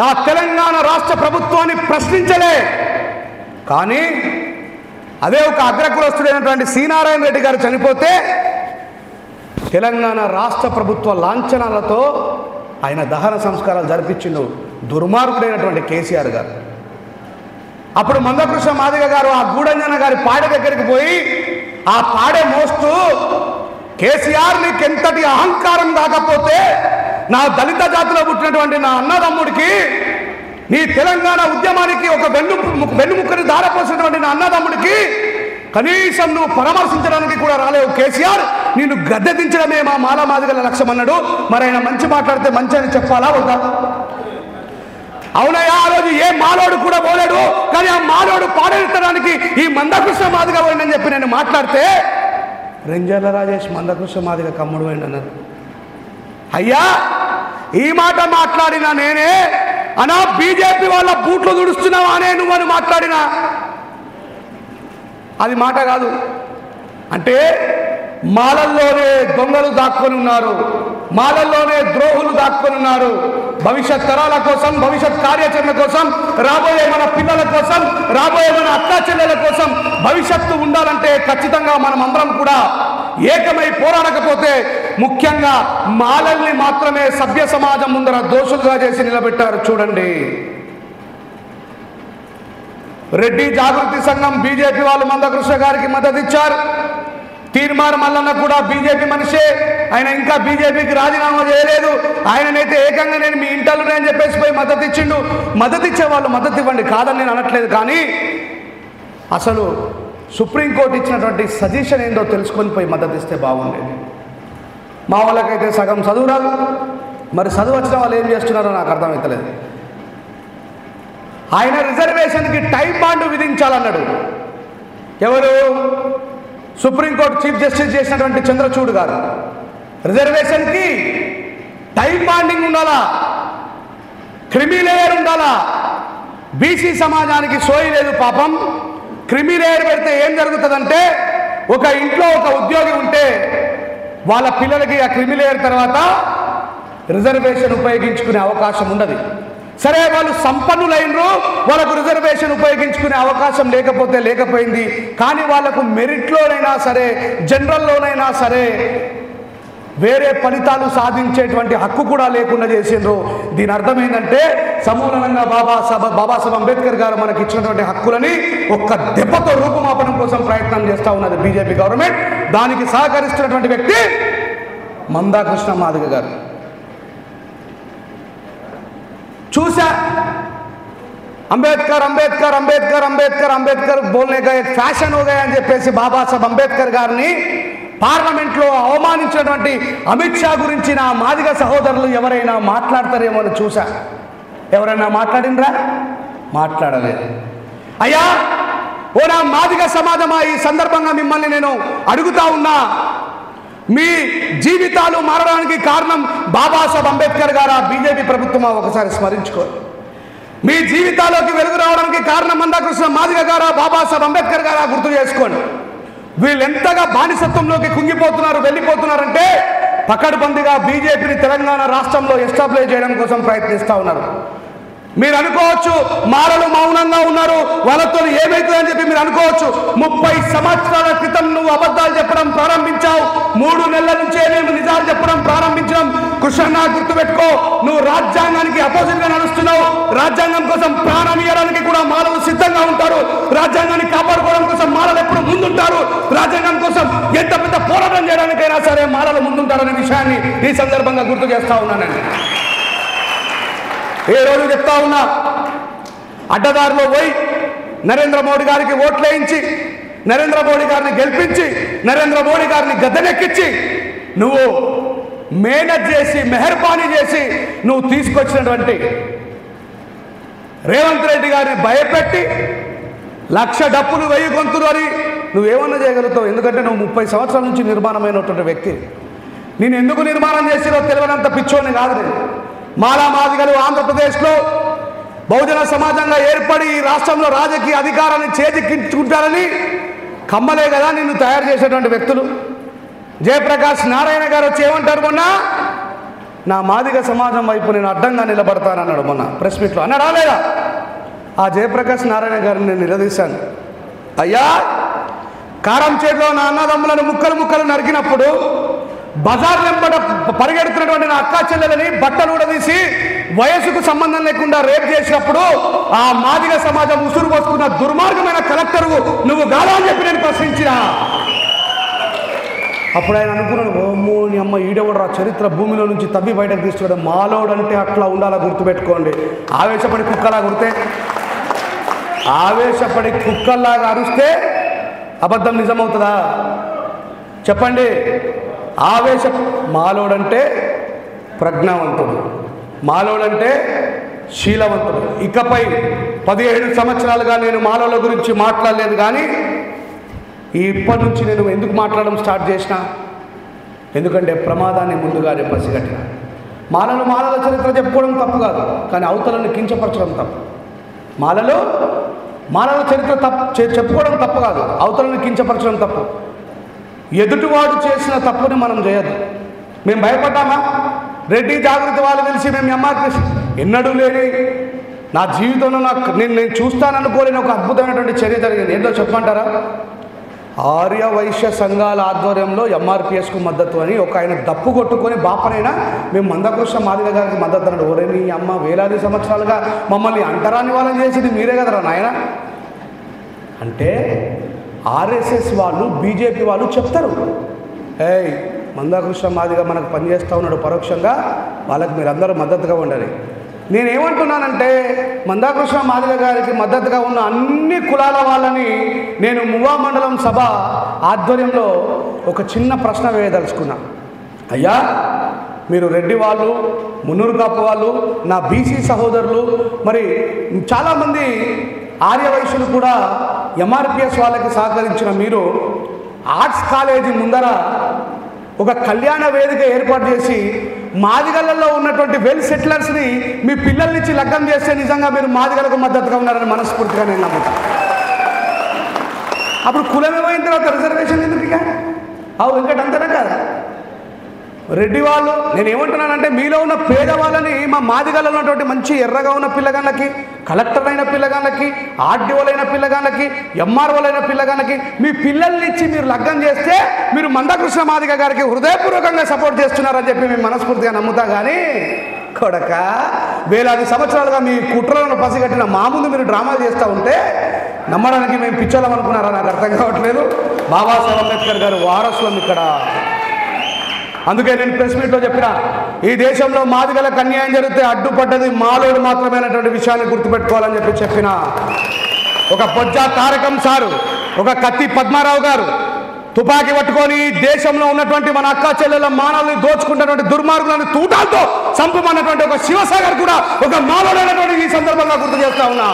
ఆ తెలంగాణ రాష్ట్ర ప్రభుత్వాన్ని ప్రశ్నించలే. కానీ అదే ఒక అగ్రకులస్తుడైనటువంటి శ్రీనారాయణ రెడ్డి గారు చనిపోతే తెలంగాణ రాష్ట్ర ప్రభుత్వ లాంఛనాలతో ఆయన దహన సంస్కారాలు జరిపించిండు దుర్మార్గుడైనటువంటి కేసీఆర్ గారు. అప్పుడు మందకృష్ణ మాదిగ గారు ఆ గూడంజన గారి పాడె దగ్గరికి పోయి ఆ పాడె మోస్తూ, కేసీఆర్ నీకు ఎంతటి అహంకారం కాకపోతే నా దళిత జాతిలో పుట్టినటువంటి నా అన్నదమ్ముడికి, నీ తెలంగాణ ఉద్యమానికి ఒక వెన్నుముక్కని దారపోసినటువంటి నా అన్నదమ్ముడికి కనీసం నువ్వు పరామర్శించడానికి కూడా రాలేవు కేసీఆర్, నిన్ను గద్దె దించడమే మా మాలమాదిగల లక్ష్యం అన్నాడు. మరి ఆయన మంచి మాట్లాడితే మంచి అని చెప్పాలా వద్దా? అవునయ్యా, ఆ రోజు ఏ మాలోడు కూడా పోలేడు, కానీ ఆ మాలోడు పాడెత్తడానికి ఈ మందకృష్ణ మాదిగ పోయిందని చెప్పి నేను మాట్లాడితే రెంజర్ల రాజేష్ మందకృష్ణ మాదిగ కమ్ముడు పోయింది అన్నారు. అయ్యా, ఈ మాట మాట్లాడినా నేనే అనా బీజేపీ వాళ్ళ బూట్లు దుడుస్తున్నావా అనే నువ్వని మాట్లాడినా అది మాట కాదు. అంటే మాలల్లోనే దొంగలు దాక్కొని ఉన్నారు, మాలల్లోనే ద్రోహులు దాక్కొని ఉన్నారు. భవిష్యత్ తరాల కోసం, భవిష్యత్ కార్యాచరణ కోసం, రాబోయే మన పిల్లల కోసం, రాబోయే మన అక్కా చెల్లెల కోసం భవిష్యత్తు ఉండాలంటే ఖచ్చితంగా మనం అందరం కూడా ఏకమై పోరాడకపోతే, ముఖ్యంగా మాలల్ని మాత్రమే సభ్య సమాజం ముందర దోషులుగా చేసి నిలబెట్టారు. చూడండి, రెడ్డి జాగృతి సంఘం బీజేపీ వాళ్ళు మందకృష్ణ గారికి మద్దతు ఇచ్చారు. తీర్మార్ మల్లన్న కూడా బీజేపీ మనిషే, ఆయన ఇంకా బీజేపీకి రాజీనామా చేయలేదు. ఆయననైతే ఏకంగా నేను మీ ఇంటర్లో అని చెప్పేసి పోయి మద్దతు ఇచ్చిండు. మద్దతు ఇచ్చే వాళ్ళు మద్దతు ఇవ్వండి, కాదని నేను అనట్లేదు. కానీ అసలు సుప్రీంకోర్టు ఇచ్చినటువంటి సజెషన్ ఏందో తెలుసుకొని పోయి మద్దతు ఇస్తే బాగుండేది. మా వాళ్ళకైతే సగం చదువు రాదు, మరి చదువు వచ్చిన వాళ్ళు ఏం చేస్తున్నారో నాకు అర్థమవుతలేదు. ఆయన రిజర్వేషన్కి టైం బాండ్ విధించాలన్నాడు. ఎవరు? సుప్రీంకోర్టు చీఫ్ జస్టిస్ చేసినటువంటి చంద్రచూడ్ గారు. రిజర్వేషన్కి టైం బాండింగ్ ఉండాలా, క్రిమిలేయర్ ఉండాలా. బీసీ సమాజానికి సోయి లేదు పాపం. క్రిమిలేయర్ పెడితే ఏం జరుగుతుందంటే, ఒక ఇంట్లో ఒక ఉద్యోగి ఉంటే వాళ్ళ పిల్లలకి ఆ క్రిమిలేయర్ తర్వాత రిజర్వేషన్ ఉపయోగించుకునే అవకాశం ఉండదు. సరే, వాళ్ళు సంపన్నులైనరు, వాళ్ళకు రిజర్వేషన్ ఉపయోగించుకునే అవకాశం లేకపోతే లేకపోయింది. కానీ వాళ్ళకు మెరిట్లోనైనా సరే, జనరల్లోనైనా సరే వేరే ఫలితాలు సాధించేటువంటి హక్కు కూడా లేకుండా చేసిండ్రు. దీని అర్థం ఏంటంటే, సమూలంగా బాబాసాహెబ్ అంబేద్కర్ గారు మనకి ఇచ్చినటువంటి హక్కులని ఒక్క దెబ్బతో రూపుమాపనం కోసం ప్రయత్నం చేస్తూ ఉన్నది బీజేపీ గవర్నమెంట్. దానికి సహకరిస్తున్నటువంటి వ్యక్తి మందకృష్ణ మాదిగ గారు. చూసా, అంబేద్కర్ అంబేద్కర్ అంబేద్కర్ అంబేద్కర్ అంబేద్కర్ బోల్నే కా ఏక్ ఫ్యాషన్ హో గయా అని చెప్పేసి బాబాసాహెబ్ అంబేద్కర్ గారిని పార్లమెంట్లో అవమానించినటువంటి అమిత్ షా గురించి నా మాదిగ సహోదరులు ఎవరైనా మాట్లాడతారేమో అని చూసా. ఎవరైనా మాట్లాడినరా? మాట్లాడలేదు. అయ్యా, ఓ నా మాదిగ సమాజమా, ఈ సందర్భంగా మిమ్మల్ని నేను అడుగుతా ఉన్నా, మీ జీవితాలు మారడానికి కారణం బాబాసాహెబ్ అంబేద్కర్ గారా, బీజేపీ ప్రభుత్వమా? ఒకసారి స్మరించుకోండి. మీ జీవితాల్లోకి వెలుగు రావడానికి కారణం మందకృష్ణ మాదిగ గారా, బాబాసాహెబ్ అంబేద్కర్ గారా? గుర్తు చేసుకోండి. వీళ్ళు ఎంతగా బానిసత్వంలోకి కుంగిపోతున్నారు, వెళ్ళిపోతున్నారంటే పకడ్బందీగా బీజేపీని తెలంగాణ రాష్ట్రంలో ఎస్టాబ్లిష్ చేయడం కోసం ప్రయత్నిస్తూ ఉన్నారు. మీరు అనుకోవచ్చు మాలలు మౌనంగా ఉన్నారు, వాళ్ళతో ఏమైతుందని చెప్పి మీరు అనుకోవచ్చు. 30 సంవత్సరాల క్రితం నువ్వు అబద్ధాలు చెప్పడం ప్రారంభించావు. 3 నెలల నుంచే మేము నిజాలు చెప్పడం ప్రారంభించడం. కృష్ణ గుర్తుపెట్టుకో, నువ్వు రాజ్యాంగానికి అపోజిట్ గా నడుస్తున్నావు. రాజ్యాంగం కోసం ప్రాణం ఇవ్వడానికి కూడా మాలలు సిద్ధంగా ఉంటారు. రాజ్యాంగాన్ని కాపాడుకోవడం కోసం మాలలు ఎప్పుడు ముందుంటారు. రాజ్యాంగం కోసం ఎంత పెద్ద పోరాటం చేయడానికైనా సరే మాలలు ముందుంటారనే విషయాన్ని ఈ సందర్భంగా గుర్తు చేస్తా ఉన్నానండి. ఏ రోజు చెప్తా ఉన్నా, అడ్డదారిలో పోయి నరేంద్ర మోడీ గారికి ఓట్లేయించి నరేంద్ర మోడీ గారిని గెలిపించి నరేంద్ర మోడీ గారిని గద్దెనెక్కించి నువ్వు మేనేజ్ చేసి మెహర్బానీ చేసి నువ్వు తీసుకొచ్చినటువంటి రేవంత్ రెడ్డి గారిని భయపెట్టి 1,00,000 డప్పులు 1000 గొంతులు అని నువ్వేమన్నా చేయగలుగుతావు. ఎందుకంటే నువ్వు 30 సంవత్సరాల నుంచి నిర్మాణమైనటువంటి వ్యక్తి. నేను ఎందుకు నిర్మాణం చేసిరో తెలియనంత పిచ్చోని కాదు నేను. మాలా మాదిగలు ఆంధ్రప్రదేశ్లో బహుజన సమాజంగా ఏర్పడి ఈ రాష్ట్రంలో రాజకీయ అధికారాన్ని చేజిక్కించుకుంటారని కమ్మలే కదా నిన్ను తయారు చేసేటువంటి వ్యక్తులు. జయప్రకాష్ నారాయణ గారు వచ్చి ఏమంటారు, మొన్న నా మాదిగ సమాజం వైపు నేను అడ్డంగా నిలబడతానన్నాడు. మొన్న ప్రెస్ మీట్లో అన్నాడా లేదా? ఆ జయప్రకాష్ నారాయణ గారిని నేను నిలదీశాను. అయ్యా, కారంచేడులో నా అన్నదమ్ములను ముక్కలు ముక్కలు నరికినప్పుడు బజార్ వెంబడ పరిగెడుతున్నటువంటి నా అక్కా చెల్లెలని బట్టలు ఊడదీసి వయసుకు సంబంధం లేకుండా రేప్ చేసినప్పుడు ఆ మాదిగ సమాజం ఉసురు పోసుకున్న దుర్మార్గమైన కలెక్టర్ నువ్వు గాలా అని చెప్పి నేను ప్రశ్నించినా. అప్పుడు ఆయన అనుకున్నాడు, ఓమ్మో నీ అమ్మ ఈడెవడరా చరిత్ర భూమిలో నుంచి తవ్వి బయటకు తీసుకురావడం. మాలోడంటే అట్లా ఉండాలా, గుర్తుపెట్టుకోండి. ఆవేశపడి కుక్కలా కుడితే, ఆవేశపడి కుక్కల్లాగా అరుస్తే అబద్ధం నిజమవుతుందా చెప్పండి? మాలోడంటే ప్రజ్ఞావంతుడు, మాలోడంటే శీలవంతుడు. ఇకపై 17 సంవత్సరాలుగా నేను మాలోల గురించి మాట్లాడలేదు, కానీ ఇప్పటి నుంచి నేను ఎందుకు మాట్లాడడం స్టార్ట్ చేసిన? ఎందుకంటే ప్రమాదాన్ని ముందుగానే పసిగట్టిన. మాలల చరిత్ర చెప్పుకోవడం తప్పు కాదు, కానీ అవతలను కించపరచడం తప్పు. మాలల చరిత్ర చెప్పుకోవడం తప్పు కాదు, అవతలను కించపరచడం తప్పు. ఎదుటివాడు చేసిన తప్పుని మనం చేయద్దు. మేము భయపడ్డామా? రెడ్డి జాగృతి వాళ్ళు తెలిసి మేము ఎంఆర్పీఎస్ ఎన్నడూ లేని నా జీవితంలో నేను చూస్తాననుకోలేని ఒక అద్భుతమైనటువంటి చర్య జరిగింది. ఏంటో చెప్పమంటారా? ఆర్య వైశ్య సంఘాల ఆధ్వర్యంలో ఎంఆర్పీఎస్కు మద్దతు అని ఒక ఆయన దప్పు కొట్టుకొని బాపనైనా మేము మందకృష్ణ మాదిగ గారికి మద్దతు అన్నాడు. ఒరే నీ అమ్మ, వేలాది సంవత్సరాలుగా మమ్మల్ని అంటరాని వాళ్ళని చేసింది మీరే కదరా నాయన అంటే ఆర్ఎస్ఎస్ వాళ్ళు బీజేపీ వాళ్ళు చెప్తారు, ఏయ్ మందకృష్ణ మాదిగ మనకు పనిచేస్తూ ఉన్నాడు పరోక్షంగా, వాళ్ళకి మీరందరూ మద్దతుగా ఉండాలి. నేనేమంటున్నానంటే మందాకృష్ణ మాదిగ గారికి మద్దతుగా ఉన్న అన్ని కులాల వాళ్ళని నేను మువ్వా మండలం సభ ఆధ్వర్యంలో ఒక చిన్న ప్రశ్న వేయదలుచుకున్నా. అయ్యా, మీరు రెడ్డి వాళ్ళు, మున్నూరు కాపు వాళ్ళు, నా బీసీ సహోదరులు, మరి చాలామంది ఆర్య వైశ్యులు కూడా ఎంఆర్పిఎస్ వాళ్ళకి సహకరించిన మీరు ఆర్ట్స్ కాలేజీ ముందర ఒక కళ్యాణ వేదిక ఏర్పాటు చేసి మాదిగలలో ఉన్నటువంటి వెల్ సెటిలర్స్ని మీ పిల్లల్నిచ్చి లగ్గం చేస్తే నిజంగా మీరు మాదిగలకు మద్దతుగా ఉన్నారని మనస్ఫూర్తిగా నేను నమ్ముతాను. అప్పుడు కులం ఏమైన తర్వాత రిజర్వేషన్ ఎందుకు? ఇక అవు వెంకట అంతనే కదా రెడ్డి వాళ్ళు. నేను ఏమంటున్నానంటే మీలో ఉన్న పేదవాళ్ళని మా మాదిగలలో ఉన్నటువంటి మంచి ఎర్రగా ఉన్న పిల్లగాళ్ళకి, కలెక్టర్ అయిన పిల్లగాళ్ళకి, ఆర్డీఓలైన పిల్లగాళ్ళకి, ఎంఆర్ఓలైన పిల్లగాళ్ళకి మీ పిల్లల్ని ఇచ్చి మీరు లగ్గం చేస్తే మీరు మందకృష్ణ మాదిగ గారికి హృదయపూర్వకంగా సపోర్ట్ చేస్తున్నారని చెప్పి మేము మనస్ఫూర్తిగా నమ్ముతా. కానీ కొడక వేలాది సంవత్సరాలుగా మీ కుట్రలను పసిగట్టిన మా ముందు మీరు డ్రామాలు చేస్తూ ఉంటే నమ్మడానికి మేము పిచ్చోళ్ళం అనుకున్నారా? నాకు అర్థం కావట్లేదు. బాబాసాహెబ్ అంబేద్కర్ గారు వారసులం ఇక్కడ. అందుకే నేను ప్రెస్ మీట్లో చెప్పిన, ఈ దేశంలో మాదిగలకు అన్యాయం జరిగితే అడ్డుపడ్డది మాలోడు మాత్రమే అనేటువంటి విషయాన్ని గుర్తుపెట్టుకోవాలని చెప్పిన ఒక బొజ్జా తారకం సారు, ఒక కత్తి పద్మారావు గారు తుపాకీ పట్టుకొని దేశంలో ఉన్నటువంటి మన అక్కా చెల్లెల మానవుల్ని దోచుకుంటున్నటువంటి దుర్మార్గులను తూటాలతో చంపమన్నటువంటి ఒక శివసాగర్ కూడా ఒక మాలోడు అనేటువంటి ఈ సందర్భంగా గుర్తు చేస్తా ఉన్నా.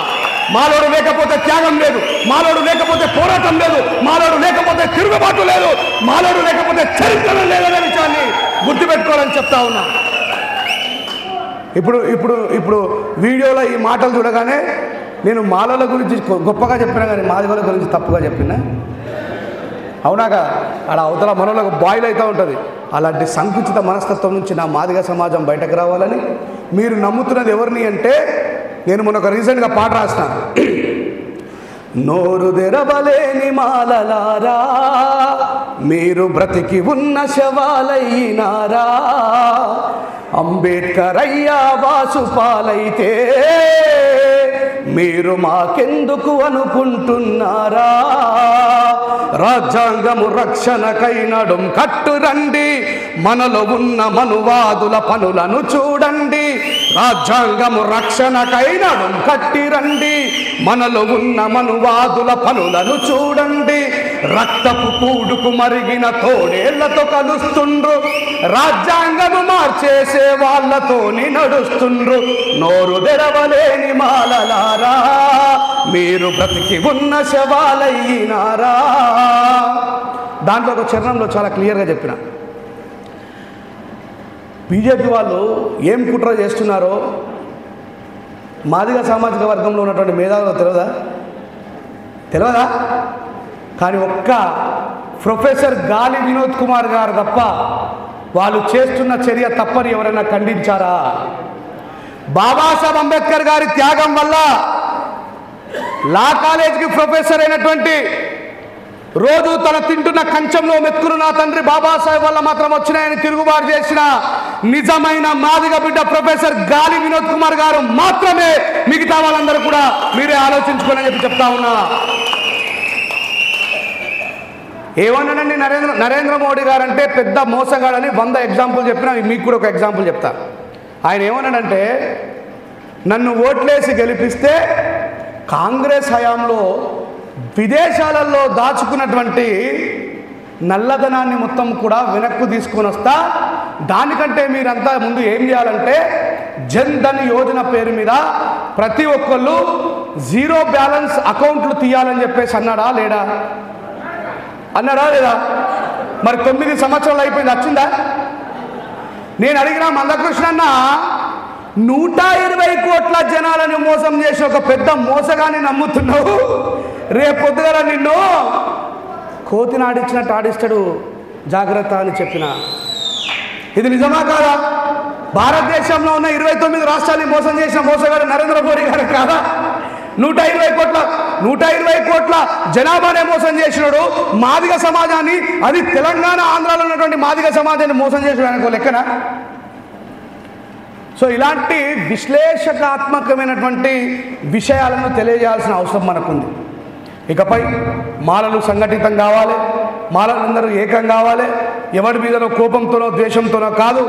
మాలోడు లేకపోతే త్యాగం లేదు, మాలోడు లేకపోతే పోరాటం లేదు, మాలోడు లేకపోతే తిరుగుబాటు లేదు, మాలోడు లేకపోతే చరిత్ర లేదనే విషయాన్ని గుర్తుపెట్టుకోవాలని చెప్తా ఉన్నా. ఇప్పుడు వీడియోలో ఈ మాటలు చూడగానే నేను మాలల గురించి గొప్పగా చెప్పినా కానీ మాదిగల గురించి తప్పుగా చెప్పినా అవునాగా అలా అవతల మనలోకి బాయిల్ అవుతూ ఉంటుంది. అలాంటి సంకుచిత మనస్తత్వం నుంచి నా మాదిగ సమాజం బయటకు రావాలని, మీరు నమ్ముతున్నది ఎవరిని అంటే నేను మొన్న ఒక రీసెంట్గా పాట రాసిన. నోరు తెరవలేని మాలలారా మీరు బ్రతికి ఉన్న శవాలైనారా, అంబేద్కర్ అయ్యా వాసుపాలైతే మీరు మాకెందుకు అనుకుంటున్నారా, రాజ్యాంగము రక్షణకై నడుం కట్టురండి, మనలో ఉన్న మనువాదుల పనులను చూడండి, రాజ్యాంగము రక్షణకై నడుం కట్టిరండి, మనలో ఉన్న మనువాదుల పనులను చూడండి, రక్తపు పూడుకు మరిగిన తోడేళ్లతో కలుస్తుండ్రు, రాజ్యాంగము మార్చేసే వాళ్ళతోని నడుస్తుండ్రు, నోరు తెరవలేని మాలలారా మీరు బ్రతికి ఉన్న శవాలైనారా. దాంట్లో ఒక చరణంలో చాలా క్లియర్గా చెప్పిన, బీజేపీ వాళ్ళు ఏం కుట్ర చేస్తున్నారో మాదిగ సామాజిక వర్గంలో ఉన్నటువంటి మేధావులు తెలియదా? కానీ ఒక్క ప్రొఫెసర్ గాలి వినోద్ కుమార్ గారు తప్ప వాళ్ళు చేస్తున్న చర్య తప్పని ఎవరైనా ఖండించారా? బాబాసాహెబ్ అంబేద్కర్ గారి త్యాగం వల్ల లా కాలేజీకి ప్రొఫెసర్ అయినటువంటి, రోజు తన తింటున్న కంచంలో మెతుకులు నా తండ్రి బాబాసాహెబ్ వల్ల మాత్రం వచ్చినాయని తిరుగుబాటు చేసిన నిజమైన మాదిగ బిడ్డ ప్రొఫెసర్ గాలి వినోద్ కుమార్ గారు మాత్రమే. మిగతా వాళ్ళందరూ కూడా మీరే ఆలోచించుకోనని చెప్పి చెప్తా ఉన్నా. ఏమన్నానండి, నరేంద్ర మోడీ గారు అంటే పెద్ద మోసగాడని 100 ఎగ్జాంపుల్ చెప్పినా మీకు కూడా ఒక ఎగ్జాంపుల్ చెప్తా. ఆయన ఏమన్నాడంటే, నన్ను ఓట్లేసి గెలిపిస్తే కాంగ్రెస్ హయాంలో విదేశాలలో దాచుకున్నటువంటి నల్లధనాన్ని మొత్తం కూడా వెనక్కు తీసుకొని వస్తా, దానికంటే మీరంతా ముందు ఏం చేయాలంటే జన్ ధన్ యోజన పేరు మీద ప్రతి ఒక్కళ్ళు 0 బ్యాలెన్స్ అకౌంట్లు తీయాలని చెప్పేసి అన్నాడా లేదా? మరి 9 సంవత్సరాలు అయిపోయింది, వచ్చిందా? నేను అడిగిన మందకృష్ణ అన్న, 120 కోట్ల జనాలను మోసం చేసి ఒక పెద్ద మోసగాన్ని నమ్ముతున్నావు, రేపొద్దుగల నిన్ను కోతిని ఆడించినట్టు ఆడిస్తాడు, జాగ్రత్త అని చెప్పిన. ఇది నిజమా కాదా? భారతదేశంలో ఉన్న 29 రాష్ట్రాన్ని మోసం చేసిన మోసగాడు నరేంద్ర మోడీ గారు కాదా? 120 కోట్ల జనాభానే మోసం చేసినాడు. మాదిగ సమాజాన్ని, అది తెలంగాణ ఆంధ్రాలో ఉన్నటువంటి మాదిగ సమాజాన్ని మోసం చేసిన అనుకో లెక్కన. సో ఇలాంటి విశ్లేషణాత్మకమైనటువంటి విషయాలను తెలియజేయాల్సిన అవసరం మనకుంది. ఇకపై మాలలు సంఘటితం కావాలి, మాలలందరూ ఏకం కావాలి. ఎవరి మీదనో కోపంతోనో ద్వేషంతోనో కాదు.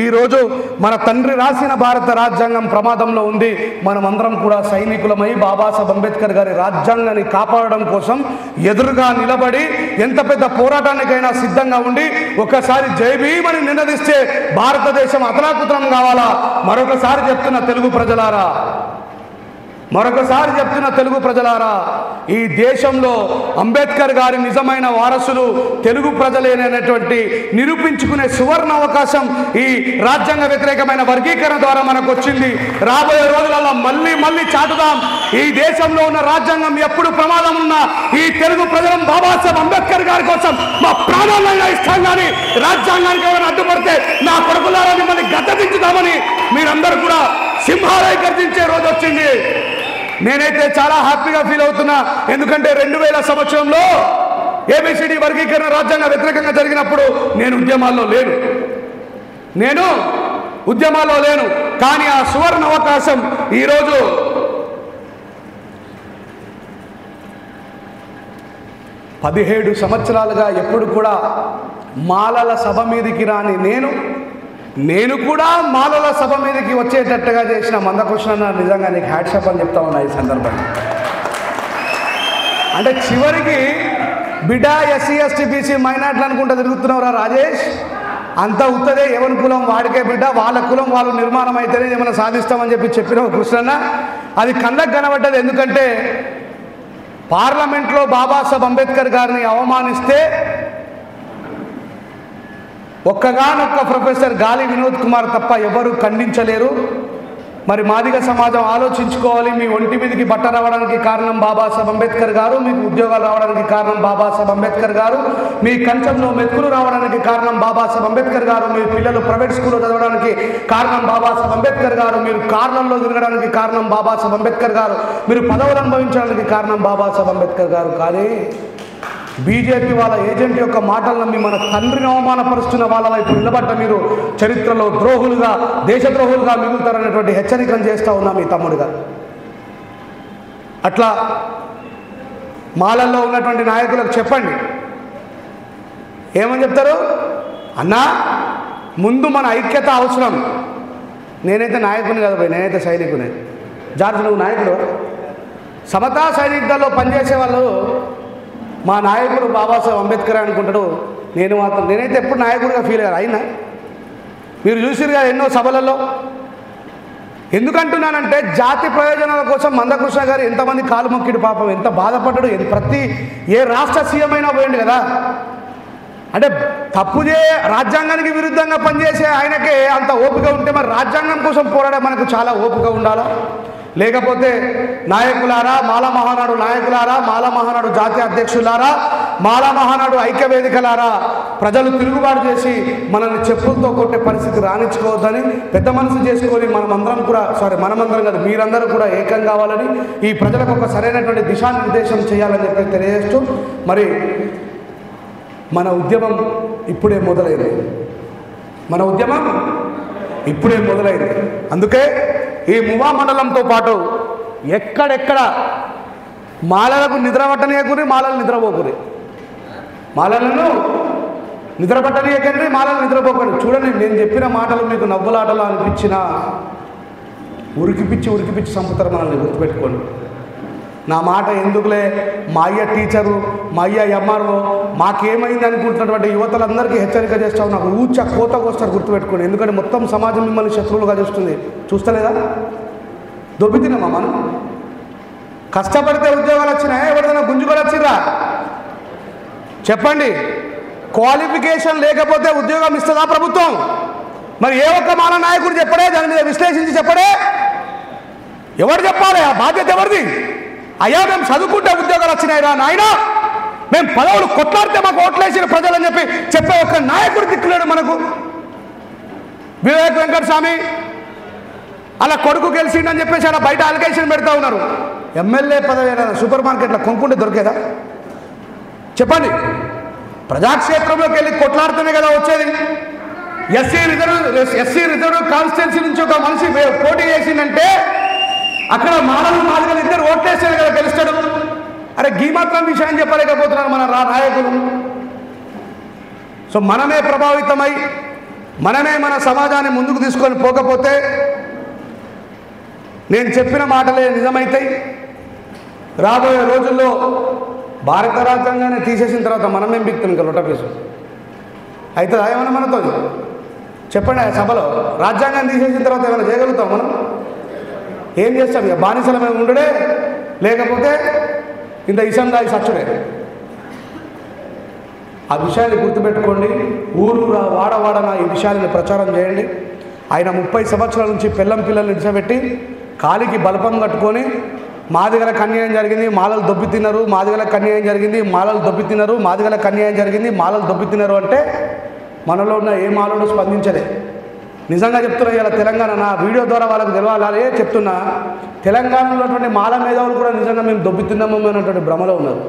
ఈరోజు మన తండ్రి రాసిన భారత రాజ్యాంగం ప్రమాదంలో ఉంది. మనమందరం కూడా సైనికులమై బాబాసాహెబ్ అంబేద్కర్ గారి రాజ్యాంగాన్ని కాపాడడం కోసం ఎదురుగా నిలబడి ఎంత పెద్ద పోరాటానికైనా సిద్ధంగా ఉండి ఒక్కసారి జై భీమ్ అని నినదిస్తే భారతదేశం అతలాకుతలం కావాలా? మరొకసారి చెప్తున్న తెలుగు ప్రజలారా, ఈ దేశంలో అంబేద్కర్ గారి నిజమైన వారసులు తెలుగు ప్రజలేనటువంటి నిరూపించుకునే సువర్ణ అవకాశం ఈ రాజ్యాంగ వ్యతిరేకమైన వర్గీకరణ ద్వారా మనకు వచ్చింది. రాబోయే రోజులలో మళ్ళీ చాటుదాం. ఈ దేశంలో ఉన్న రాజ్యాంగం ఎప్పుడు ప్రమాదం ఉన్నా ఈ తెలుగు ప్రజలం బాబాసాహెబ్ అంబేద్కర్ గారి కోసం మా ప్రాణాలను ఇస్తాం. కానీ రాజ్యాంగానికి ఎవరైనా అడ్డుపడితే నా కొడుకులారా మిమ్మల్ని గద్దెదించుదామని మీరందరూ కూడా సింహాలై గర్జించే రోజు వచ్చింది. నేనైతే చాలా హ్యాపీగా ఫీల్ అవుతున్నా. ఎందుకంటే 2000 సంవత్సరంలో ఏబిసిడి వర్గీకరణ రాజ్యాంగ వ్యతిరేకంగా జరిగినప్పుడు నేను ఉద్యమాల్లో లేను. కానీ ఆ సువర్ణ అవకాశం ఈరోజు 17 సంవత్సరాలుగా ఎప్పుడు కూడా మాలల సభ మీదికి రాని నేను కూడా మాలల సభ మీదకి వచ్చేటట్టుగా చేసిన మందకృష్ణ నిజంగా నీకు హ్యాట్సాప్ అని చెప్తా ఉన్నా ఈ సందర్భంగా. అంటే చివరికి బిడ్డ ఎస్సీ ఎస్టీ బీసీ మైనార్టీలు అనుకుంటా తిరుగుతున్నావురా రాజేష్, అంతా ఉత్తదే, ఎవరి కులం వాడికే బిడ్డ, వాళ్ళ కులం వాళ్ళు నిర్మాణం అయితేనే ఏమైనా సాధిస్తామని చెప్పిన కృష్ణన్న. అది కళ్ళకు కనబడ్డది. ఎందుకంటే పార్లమెంట్లో బాబాసాహెబ్ అంబేద్కర్ గారిని అవమానిస్తే ఒక్కగానొక్క ప్రొఫెసర్ గాలి వినోద్ కుమార్ తప్ప ఎవరు ఖండించలేరు. మరి మాదిగ సమాజం ఆలోచించుకోవాలి. మీ ఒంటి మీదకి బట్ట రావడానికి కారణం బాబాసాహెబ్ అంబేద్కర్ గారు, మీకు ఉద్యోగాలు రావడానికి కారణం బాబాసాహెబ్ అంబేద్కర్ గారు, మీ కంచంలో మెతుకులు రావడానికి కారణం బాబాసాహెబ్ అంబేద్కర్ గారు, మీ పిల్లలు ప్రైవేట్ స్కూల్లో చదవడానికి కారణం బాబాసాహెబ్ అంబేద్కర్ గారు, మీరు కార్లలో తిరగడానికి కారణం బాబాసాహెబ్ అంబేద్కర్ గారు, మీరు పదవులు అనుభవించడానికి కారణం బాబాసాహెబ్ అంబేద్కర్ గారు. కానీ బీజేపీ వాళ్ళ ఏజెంట్ యొక్క మాటలు నమ్మి మన తండ్రిని అవమానపరుస్తున్న వాళ్ళ వైపు నిలబడ్డ మీరు చరిత్రలో ద్రోహులుగా, దేశద్రోహులుగా మిగులుతారనేటువంటి హెచ్చరికను చేస్తూ ఉన్నా మీ తమ్ముడుగా. అట్లా మాలల్లో ఉన్నటువంటి నాయకులకు చెప్పండి. ఏమని చెప్తారు? అన్నా ముందు మన ఐక్యత అవసరం. నేనైతే నాయకుని కదా పోయి, నేనైతే సైనికునే. జార్జ్ నువ్వు నాయకుడు? సమతా సైనికుల్లో పనిచేసే వాళ్ళు మా నాయకుడు బాబాసాహెబ్ అంబేద్కర్ అనుకుంటాడు. నేనైతే ఎప్పుడు నాయకుడిగా ఫీల్ అయ్యారు. అయినా మీరు చూసిరు కదా ఎన్నో సభలలో. ఎందుకంటున్నానంటే జాతి ప్రయోజనాల కోసం మందకృష్ణ గారు ఎంతమంది కాలు మొక్కిడు, పాపం ఎంత బాధపడ్డాడు. ప్రతి ఏ రాష్ట్ర సీఎం అయినా పోయిండు కదా. అంటే తప్పు రాజ్యాంగానికి విరుద్ధంగా పనిచేసే ఆయనకే అంత ఓపిక ఉంటే మరి రాజ్యాంగం కోసం పోరాడే మనకు చాలా ఓపిక ఉండాలా? లేకపోతే నాయకులారా, మాలా మహానాడు నాయకులారా, మాలా మహానాడు జాతీయ అధ్యక్షులారా, మాలా మహానాడు ఐక్య వేదికలారా, ప్రజలు తిరుగుబాటు చేసి మనల్ని చెప్పులతో కొట్టే పరిస్థితి రాణించుకోవద్దని పెద్ద మనసు చేసుకొని మనమందరం కాదు, మీరందరూ కూడా ఏకం కావాలని, ఈ ప్రజలకు ఒక సరైనటువంటి దిశానిర్దేశం చేయాలని చెప్పి తెలియజేస్తూ, మరి మన ఉద్యమం ఇప్పుడే మొదలైంది. అందుకే ఈ మువా మండలంతో పాటు ఎక్కడెక్కడ మాలలకు నిద్ర పట్టనీయకుని, మాలలు నిద్రపోకుని, మాలలను నిద్ర పట్టనీయకండి, మాలలు నిద్రపోకండి. చూడండి, నేను చెప్పిన మాటలు మీకు నవ్వులాటలు అనిపించినా ఉరికిపిచ్చి చంపుతారు మనల్ని, గుర్తుపెట్టుకోండి. నా మాట ఎందుకులే, మా అయ్య టీచరు, మా అయ్య ఎంఆర్ఓ, మాకేమైంది అనుకుంటున్నటువంటి యువతలందరికీ హెచ్చరిక చేస్తావు. నాకు కోతకు వస్తారు, గుర్తుపెట్టుకోండి. ఎందుకంటే మొత్తం సమాజం మిమ్మల్ని శత్రువులుగా చూస్తుంది. చూస్తలేదా? దొబ్బితిన్నామా మనం? కష్టపడితే ఉద్యోగాలు వచ్చినాయా? ఎవరిదైనా గుంజుకొని వచ్చిర్రా? చెప్పండి. క్వాలిఫికేషన్ లేకపోతే ఉద్యోగం ఇస్తుందా ప్రభుత్వం? మరి ఏ ఒక్క మాల నాయకుడు చెప్పడే, దాని మీద విశ్లేషించి చెప్పడే? ఎవరు చెప్పాలి? ఆ బాధ్యత ఎవరిది? అయ్యా మేము చదువుకుంటే ఉద్యోగాలు వచ్చినాయిరా నాయన, మేము పదవులు కొట్లాడితే మాకు ఓట్లేసిన ప్రజలని చెప్పే ఒక నాయకుడు దిక్కులేడు మనకు. వివేక్ వెంకటస్వామి అలా కొడుకు గెలిచిండని చెప్పేసి అలా బయట అలిగేషన్ పెడతా ఉన్నారు. ఎమ్మెల్యే పదవి సూపర్ మార్కెట్లో కొనుక్కుంటే దొరికేదా? చెప్పండి. ప్రజాక్షేత్రంలోకి వెళ్ళి కొట్లాడుతూనే కదా వచ్చేది. ఎస్సీ రిజర్వ్ కాన్స్టిట్యున్సీ నుంచి ఒక మనిషి పోటీ చేసిందంటే అక్కడ మాదిగలు ఇద్దరు ఓట్లేసారు కదా, గెలుస్తాడు. అరే గీ మాత్రం విషయం చెప్పలేకపోతున్నారు మన నాయకులు. సో మనమే ప్రభావితమై మనమే మన సమాజాన్ని ముందుకు తీసుకొని పోకపోతే, నేను చెప్పిన మాటలే నిజమైతాయి. రాబోయే రోజుల్లో భారత రాజ్యాంగాన్ని తీసేసిన తర్వాత మనమేం బిక్తాం ఇంకా లొట్టపీసు అవుతుందా ఏమన్నా మనతో? చెప్పండి. ఆ సభలో రాజ్యాంగాన్ని తీసేసిన తర్వాత ఏమైనా చేయగలుగుతాం మనం? ఏం చేస్తాం? ఇక బానిసల మేము ఉండడే, లేకపోతే ఇంత ఇసందాయి సచ్చుడే. ఆ విషయాన్ని గుర్తుపెట్టుకోండి. ఊరూరా వాడవాడన ఈ విషయాన్ని ప్రచారం చేయండి. ఆయన 30 సంవత్సరాల నుంచి పిల్లల్ని నిలిచబెట్టి కాలికి బలపం కట్టుకొని మాదిగలకు అన్యాయం జరిగింది, మాలలు దొబ్బి తిన్నారు, మాదిగలకు అన్యాయం జరిగింది, మాలలు దొబ్బి తిన్నారు, మాదిగలకు అన్యాయం జరిగింది, మాలలు దొబ్బి తిన్నారు అంటే మనలో ఉన్న ఏ మాలలు స్పందించలే. నిజంగా చెప్తున్నా, ఇలా తెలంగాణ నా వీడియో ద్వారా వాళ్ళకి తెలవాలే చెప్తున్నా, తెలంగాణలో ఉన్నటువంటి మాల మేధావులు కూడా నిజంగా మేము దొబ్బుతున్నాము అనేటువంటి భ్రమలో ఉన్నారు.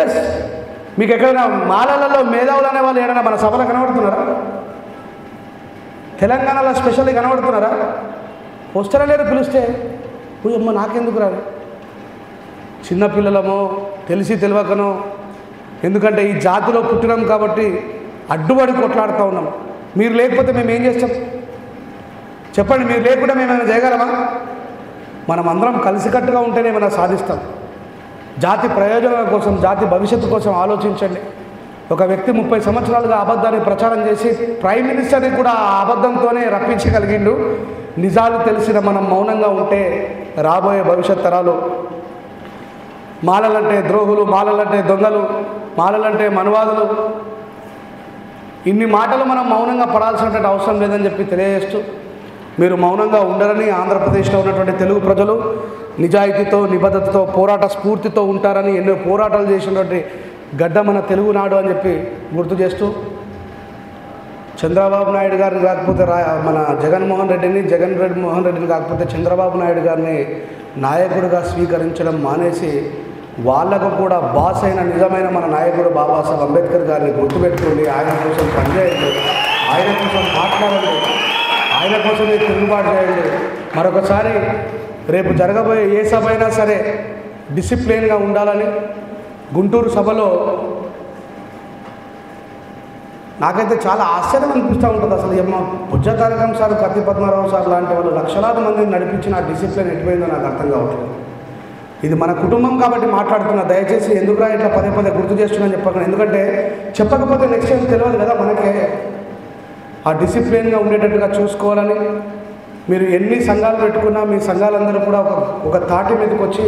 ఎస్, మీకు ఎక్కడైనా మాలలలో మేధావులు అనే వాళ్ళు ఏదైనా మన సభలో కనబడుతున్నారా? తెలంగాణలో స్పెషల్లీ కనబడుతున్నారా? వస్తారా లేరు? పిలిస్తే అమ్మ నాకెందుకు రాదు? చిన్నపిల్లలమో తెలిసి తెలియకనో, ఎందుకంటే ఈ జాతిలో పుట్టినాం కాబట్టి అడ్డుపడి కొట్లాడుతూ ఉన్నాం. మీరు లేకపోతే మేము ఏం చేస్తాం చెప్పండి? మీరు లేకుండా మేము ఏమైనా చేయగలమా? మనం అందరం కలిసికట్టుగా ఉంటేనే ఏమైనా సాధిస్తాం. జాతి ప్రయోజనాల కోసం, జాతి భవిష్యత్తు కోసం ఆలోచించండి. ఒక వ్యక్తి 30 సంవత్సరాలుగా అబద్ధాన్ని ప్రచారం చేసి ప్రైమ్ మినిస్టర్ని కూడా ఆ అబద్ధంతోనే రప్పించగలిగిండు. నిజాలు తెలిసిన మనం మౌనంగా ఉంటే రాబోయే భవిష్యత్ తరాలు మాలలంటే ద్రోహులు, మాలలంటే దొంగలు, మాలలంటే మనువాదులు, ఇన్ని మాటలు మనం మౌనంగా పడాల్సినటువంటి అవసరం లేదని చెప్పి తెలియజేస్తూ, మీరు మౌనంగా ఉండరని, ఆంధ్రప్రదేశ్లో ఉన్నటువంటి తెలుగు ప్రజలు నిజాయితీతో, నిబద్ధతతో, పోరాట స్ఫూర్తితో ఉంటారని, ఎన్నో పోరాటాలు చేసినటువంటి గడ్డ మన తెలుగునాడు అని చెప్పి గుర్తు చేస్తూ, చంద్రబాబు నాయుడు గారిని కాకపోతే మన జగన్మోహన్ రెడ్డిని కాకపోతే చంద్రబాబు నాయుడు గారిని నాయకుడిగా స్వీకరించడం మానేసి వాళ్ళకు కూడా బాస్ అయిన నిజమైన మన నాయకుడు బాబాసాహెబ్ అంబేద్కర్ గారిని గుర్తుపెట్టుకోండి. ఆయన కోసం పనిచేయండి, ఆయన కోసం మాట్లాడండి, ఆయన కోసమే తిరుగుబాటు చేయండి. మరొకసారి రేపు జరగబోయే ఏ సభ అయినా సరే డిసిప్లిన్గా ఉండాలని గుంటూరు సభలో నాకైతే చాలా ఆశ్చర్యం అనిపిస్తూ ఉంటుంది. అసలు ఏమో బుజ్జ తారకం సార్, కత్తి పద్మారావు సార్ లాంటి వాళ్ళు లక్షలాది మందిని నడిపించిన ఆ డిసిప్లిన్ ఎటుపోయిందో నాకు అర్థం కావట్లేదు. ఇది మన కుటుంబం కాబట్టి మాట్లాడుతున్నా. దయచేసి ఎందుకురా ఇట్లా పదే పదే గుర్తు చేస్తున్నాను చెప్పకుండా, ఎందుకంటే చెప్పకపోతే నెక్స్ట్ టైం తెలియదు కదా మనకే. ఆ డిసిప్లిన్గా ఉండేటట్టుగా చూసుకోవాలని, మీరు ఎన్ని సంఘాలు పెట్టుకున్నా మీ సంఘాలందరూ కూడా ఒక తాటి మీదకి వచ్చి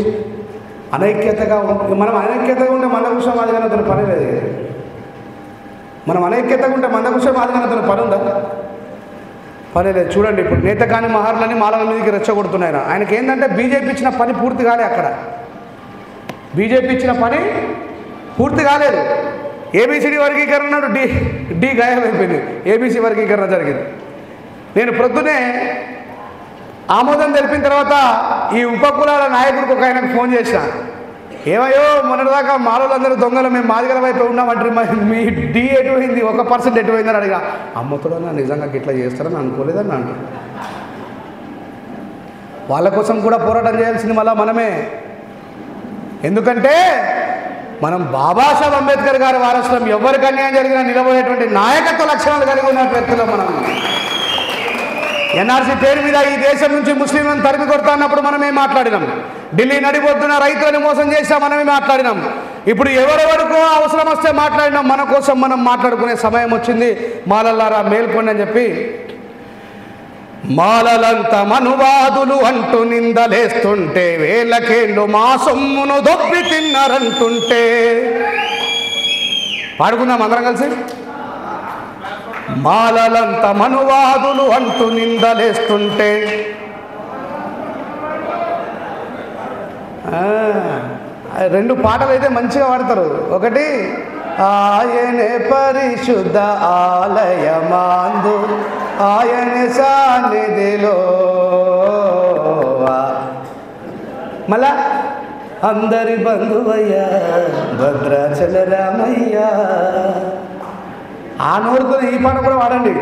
అనైక్యతగా మనం అనైక్యతగా ఉంటే మందకృష్ణ మాదిగనతను పని లేదు. మనం అనైక్యతగా ఉంటే మందకృష్ణ మాదిగనతను పని ఉందా? పని లేదు. చూడండి, ఇప్పుడు నేత కాని మహర్లని మాలల మీదకి రెచ్చగొడుతున్నాయి. ఆయనకి ఏంటంటే బీజేపీ ఇచ్చిన పని పూర్తి కాలే. అక్కడ బీజేపీ ఇచ్చిన పని పూర్తి కాలేదు. ఏబిసిడి వర్గీకరణ డి గాయమైపోయింది, ఏబీసీ వర్గీకరణ జరిగింది. నేను ప్రొద్దునే ఆమోదం తెలిపిన తర్వాత ఈ ఉపకులాల నాయకుడికి ఒక ఆయనకు ఫోన్ చేసిన, ఏమయ్యో మొన్నటిదాకా మాలోళ్ళందరూ దొంగలు, మేము మాదిగల వైపు ఉన్నామంటారు, మీ డి ఎటుపోయింది, 1% ఎటుపోయిందని అడిగా. అమ్మతుడన్నా నిజంగా ఇట్లా చేస్తారని అనుకోలేదని అంటారు. వాళ్ళ కోసం కూడా పోరాటం చేయాల్సింది మళ్ళీ మనమే. ఎందుకంటే మనం బాబాసాహెబ్ అంబేద్కర్ గారి వారసులం. ఎవరికి అన్యాయం జరిగినా నిలబడేటువంటి నాయకత్వ లక్షణాలు కలిగి ఉన్న వ్యక్తులు మనం. ఎన్ఆర్సీ పేరు మీద ఈ దేశం నుంచి ముస్లింలను తరిమి కొడతాన్నప్పుడు మనమే మాట్లాడినాం. ఢిల్లీ నడిబొద్దున రైతులను మోసం చేసా మనమే మాట్లాడినాం. ఇప్పుడు ఎవరెవరికో అవసరం వస్తే మాట్లాడినాం. మన కోసం మనం మాట్లాడుకునే సమయం వచ్చింది. మాలల్లారా మేల్కొండి అని చెప్పి, మాలలంత మనువాదులు అంటూ నిందలేస్తుంటే, వేలకేళ్ళు మా సొమ్మును దొబ్బి తిన్నారంటుంటే, పాడుకుందాం అందరం కలిసి. మాలలంత మనువాదులు అంటూ నిందలేస్తుంటే, రెండు పాటలు అయితే మంచిగా పాడతారు. ఒకటి ఆయనే పరిశుద్ధ ఆలయమాందు ఆయన సాన్నిధిలో, మళ్ళా అందరి బంధువయ్యా భద్రాచల రామయ్య. ఆ నోరుతో ఈ పాట కూడా వాడండి.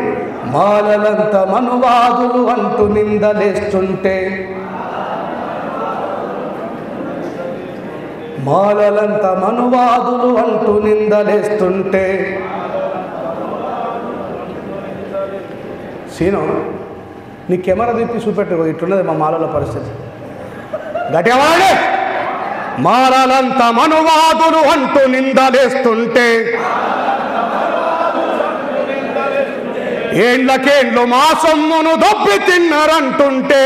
మాలలంత మనువాదులు అంటూ నిందలేస్తుంటే, మాలలంత మనువాదులు అంటూ నిందలేస్తుంటే. సీను, నీ కెమెరా తిప్పి చూపెట్టు, ఇట్లున్నది మా మాలల పరిస్థితి. గట్టిగా వాడే. మాలలంత మనువాదులు అంటూ నిందలేస్తుంటే, ఏళ్ళకేళ్ళు మా సొమ్మును దొబ్బి తిన్నారంటుంటే,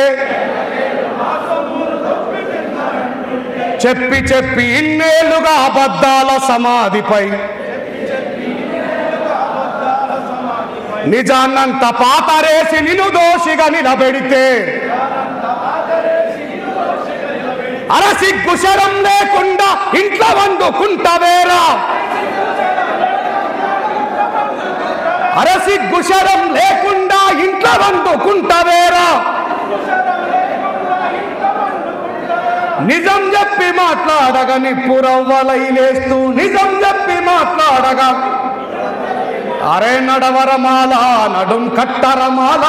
చెప్పి చెప్పి ఇన్నేళ్లుగా అబద్ధాల సమాధిపై నిజాన్నంత పాతరేసి నిన్ను దోషిగా నిలబెడితే, అరసిగ్గు శరం లేకుండా ఇంట్లో వండుకుంటవేరా, అరసిగ్గు శరం లేకుండా ఇంట్లో వండుకుంటవేరా, నిజం చెప్పి మాట్లాడగా నిప్పురవ్వలైలేస్తూ, నిజం చెప్పి మాట్లాడగా అరే నడవరమాల నడుం కట్టరమాల,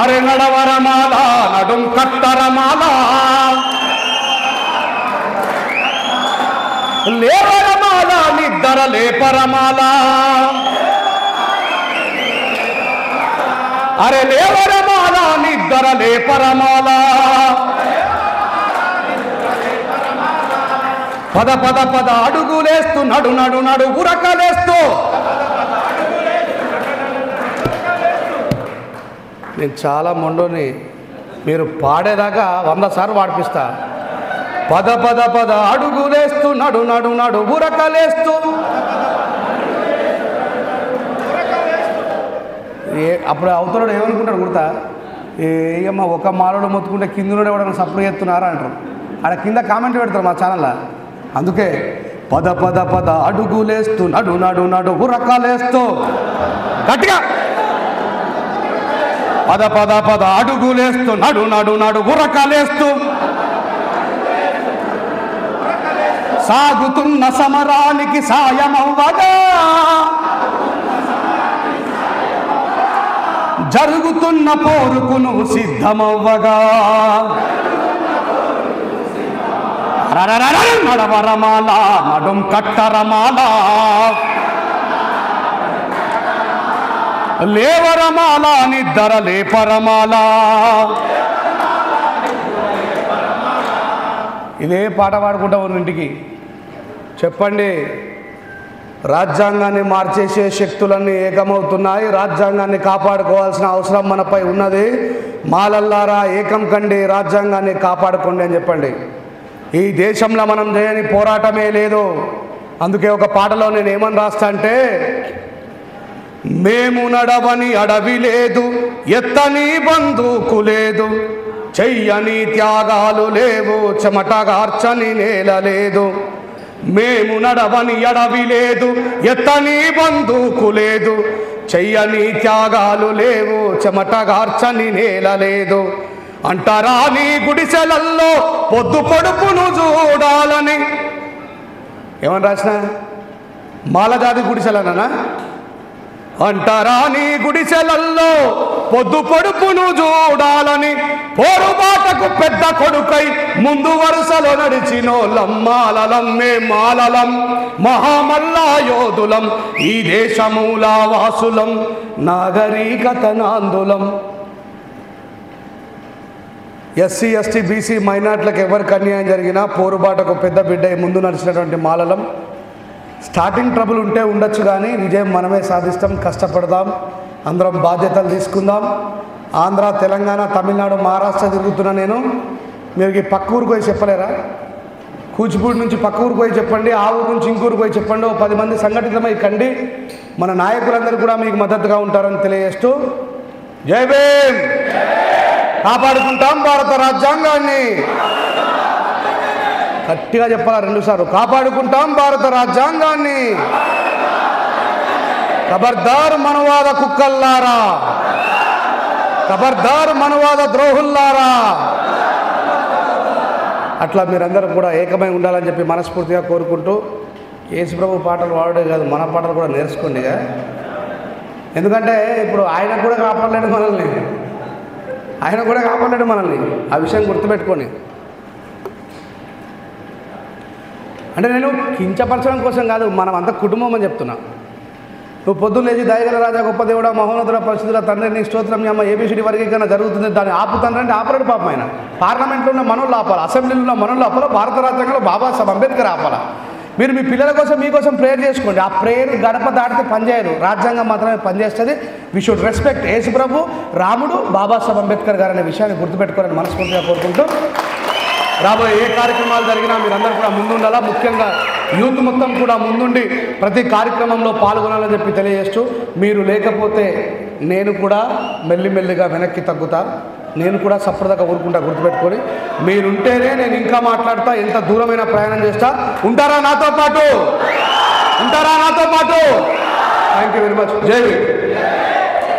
అరే నడవరమాల నడుం కట్టరమాల, లేవరమాల నిద్దర లేపరమాల, అరే లేవరమాల నిద్దర లేపరమాల, పద పద పద అడుగులేస్తూ నడు నడు నడు ఉరకలేస్తూ. నేను చాలా మొండోని, మీరు పాడేదాకా 100 సార్లు పాడిపిస్తా. పద పద పద అడుగులేస్తూ నడు నడు నడు ఉరకలేస్తూ, అప్పుడు అవతల ఏమనుకుంటాడు గుర్తా, ఏమో ఒక మాలోడు మొత్తుకుంటే కింద ఎవడన్నా సపోర్ట్ చేస్తున్నారా అంటారు. అక్కడ కింద కామెంట్ పెడతారు మా ఛానల్లో. అందుకే పద పద పద అడుగులేస్తూ నడు నడు నడు ఉరకాలేస్తూ గట్టిగా పద పద పద అడుగులేస్తూ నడు నడు నడు ఉరకాలేస్తూ సాగుతున్న సమరానికి సాయమవ్వగా జరుగుతున్న పోరుకు నువ్వు సిద్ధమవ్వగా నడవరమాల నడుం కట్టరమాల లేవరమాల నిద్దర లేపరమాల. ఇదే పాట పాడుకుంటా ఉన్న ఇంటికి చెప్పండి. రాజ్యాంగాన్ని మార్చేసే శక్తులన్నీ ఏకమవుతున్నాయి. రాజ్యాంగాన్ని కాపాడుకోవాల్సిన అవసరం మనపై ఉన్నది. మాలల్లారా ఏకం కండి, రాజ్యాంగాన్ని కాపాడుకోండి అని చెప్పండి. ఈ దేశంలో మనం చేయని పోరాటమే లేదు. అందుకే ఒక పాటలో నేను ఏమని రాస్తా అంటే, మేము నడవని అడవి లేదు, ఎత్తని బందూకు లేదు, చెయ్యని త్యాగాలు లేవు, చెమటగార్చని నేల లేదు. మేము నడవని అడవి లేదు, ఎత్తని బందూకు లేదు, చెయ్యని త్యాగాలు లేవు, చెమటగార్చని నేల లేదు. అంటారా నీ గుడిసెలల్లో పొద్దు పొడుపును చూడాలని. ఏమని రాసిన? మాలజాతి గుడిసెలనా? అంటారా నీ గుడిసెలల్లో పొద్దు పొడుపును చూడాలని, పోరుబాటకు పెద్ద కొడుకై ముందు వరుసలో నడిచినోళ్ళం మాలలం. మే మాలలం, మహామల్లా యోధులం, ఈ దేశమూల వాసులం, నాగరికత నాందులం. ఎస్సీ ఎస్టీ బీసీ మైనార్టీలకు ఎవరికి అన్యాయం జరిగినా పోరుబాటకు పెద్ద బిడ్డ ముందు నడిచినటువంటి మాలలం. స్టార్టింగ్ ట్రబుల్ ఉంటే ఉండొచ్చు, కానీ విజయం మనమే సాధిస్తాం. కష్టపడదాం, అందరం బాధ్యతలు తీసుకుందాం. ఆంధ్ర, తెలంగాణ, తమిళనాడు, మహారాష్ట్ర తిరుగుతున్నా నేను. మీరు ఈ పక్క ఊరికి పోయి చెప్పలేరా? కూచిపూడి నుంచి పక్క ఊరికి పోయి చెప్పండి, ఆ ఊరు నుంచి ఇంకూరికి పోయి చెప్పండి. 10 మంది సంఘటితమై కండి. మన నాయకులందరూ కూడా మీకు మద్దతుగా ఉంటారని తెలియజేస్తూ, జై భీమ్. కాపాడుకుంటాం భారత రాజ్యాంగాన్ని. గట్టిగా చెప్పాలా 2 సార్లు, కాపాడుకుంటాం భారత రాజ్యాంగాన్ని. ఖబర్దార్ మనవాద కుక్కల్లారా, ఖబర్దార్ మనవాద ద్రోహుల్లారా. అట్లా మీరందరూ కూడా ఏకమై ఉండాలని చెప్పి మనస్ఫూర్తిగా కోరుకుంటూ, యేసుప్రభు పాటలు పాడే కాదు, మన పాటలు కూడా నేర్చుకోండి. ఎందుకంటే ఇప్పుడు ఆయన కూడా కాపాడలేడు మనల్ని, ఆయన కూడా కాపాడలేడు మనల్ని. ఆ విషయం గుర్తుపెట్టుకోండి. అంటే నేను కించపరచడం కోసం కాదు, మనం అంత కుటుంబం అని చెప్తున్నా. నువ్వు పొద్దున్న లేచి దయగల రాజా, గొప్ప దేవుడా, మహోన్నతుడ, పరిశుద్ధుల తండ్రి, నీ స్తోత్రం, మీ అమ్మ ఏబిసిడి వర్గీకరణ జరుగుతుంది, దాన్ని ఆపుతాను అంటే ఆపరాడు పాపం. ఆయన పార్లమెంట్లో ఉన్న మనోళ్ళు ఆపాలి, అసెంబ్లీలో ఉన్న మనోళ్ళు ఆపాలి, భారత రాజ్యాంగంలో బాబాసాహెబ్ అంబేద్కర్ ఆపాలా. మీరు మీ పిల్లల కోసం మీకోసం ప్రేయర్ చేసుకోండి. ఆ ప్రేయర్ గడప దాటితే పనిచేయదు, రాజ్యాంగం మాత్రమే పనిచేస్తుంది. వి షుడ్ రెస్పెక్ట్ యేసుప్రభు, రాముడు, బాబాసాహెబ్ అంబేద్కర్ గారు అనే విషయాన్ని గుర్తుపెట్టుకోవాలని మనస్ఫూర్తిగా కోరుకుంటూ, రాబోయే ఏ కార్యక్రమాలు జరిగినా మీరందరూ కూడా ముందుండాలా. ముఖ్యంగా యూత్ మొత్తం కూడా ముందుండి ప్రతి కార్యక్రమంలో పాల్గొనాలని చెప్పి తెలియజేస్తూ, మీరు లేకపోతే నేను కూడా మెల్లిమెల్లిగా వెనక్కి తగ్గుతా, నేను కూడా సఫర్దాకా ఊరుకుంటా. గుర్తుపెట్టుకొని, మీరుంటేనే నేను ఇంకా మాట్లాడతా, ఎంత దూరమైన ప్రయాణం చేస్తా. ఉంటారా నాతో పాటు? ఉంటారా నాతో పాటు? Thank you very much. జై హింద్.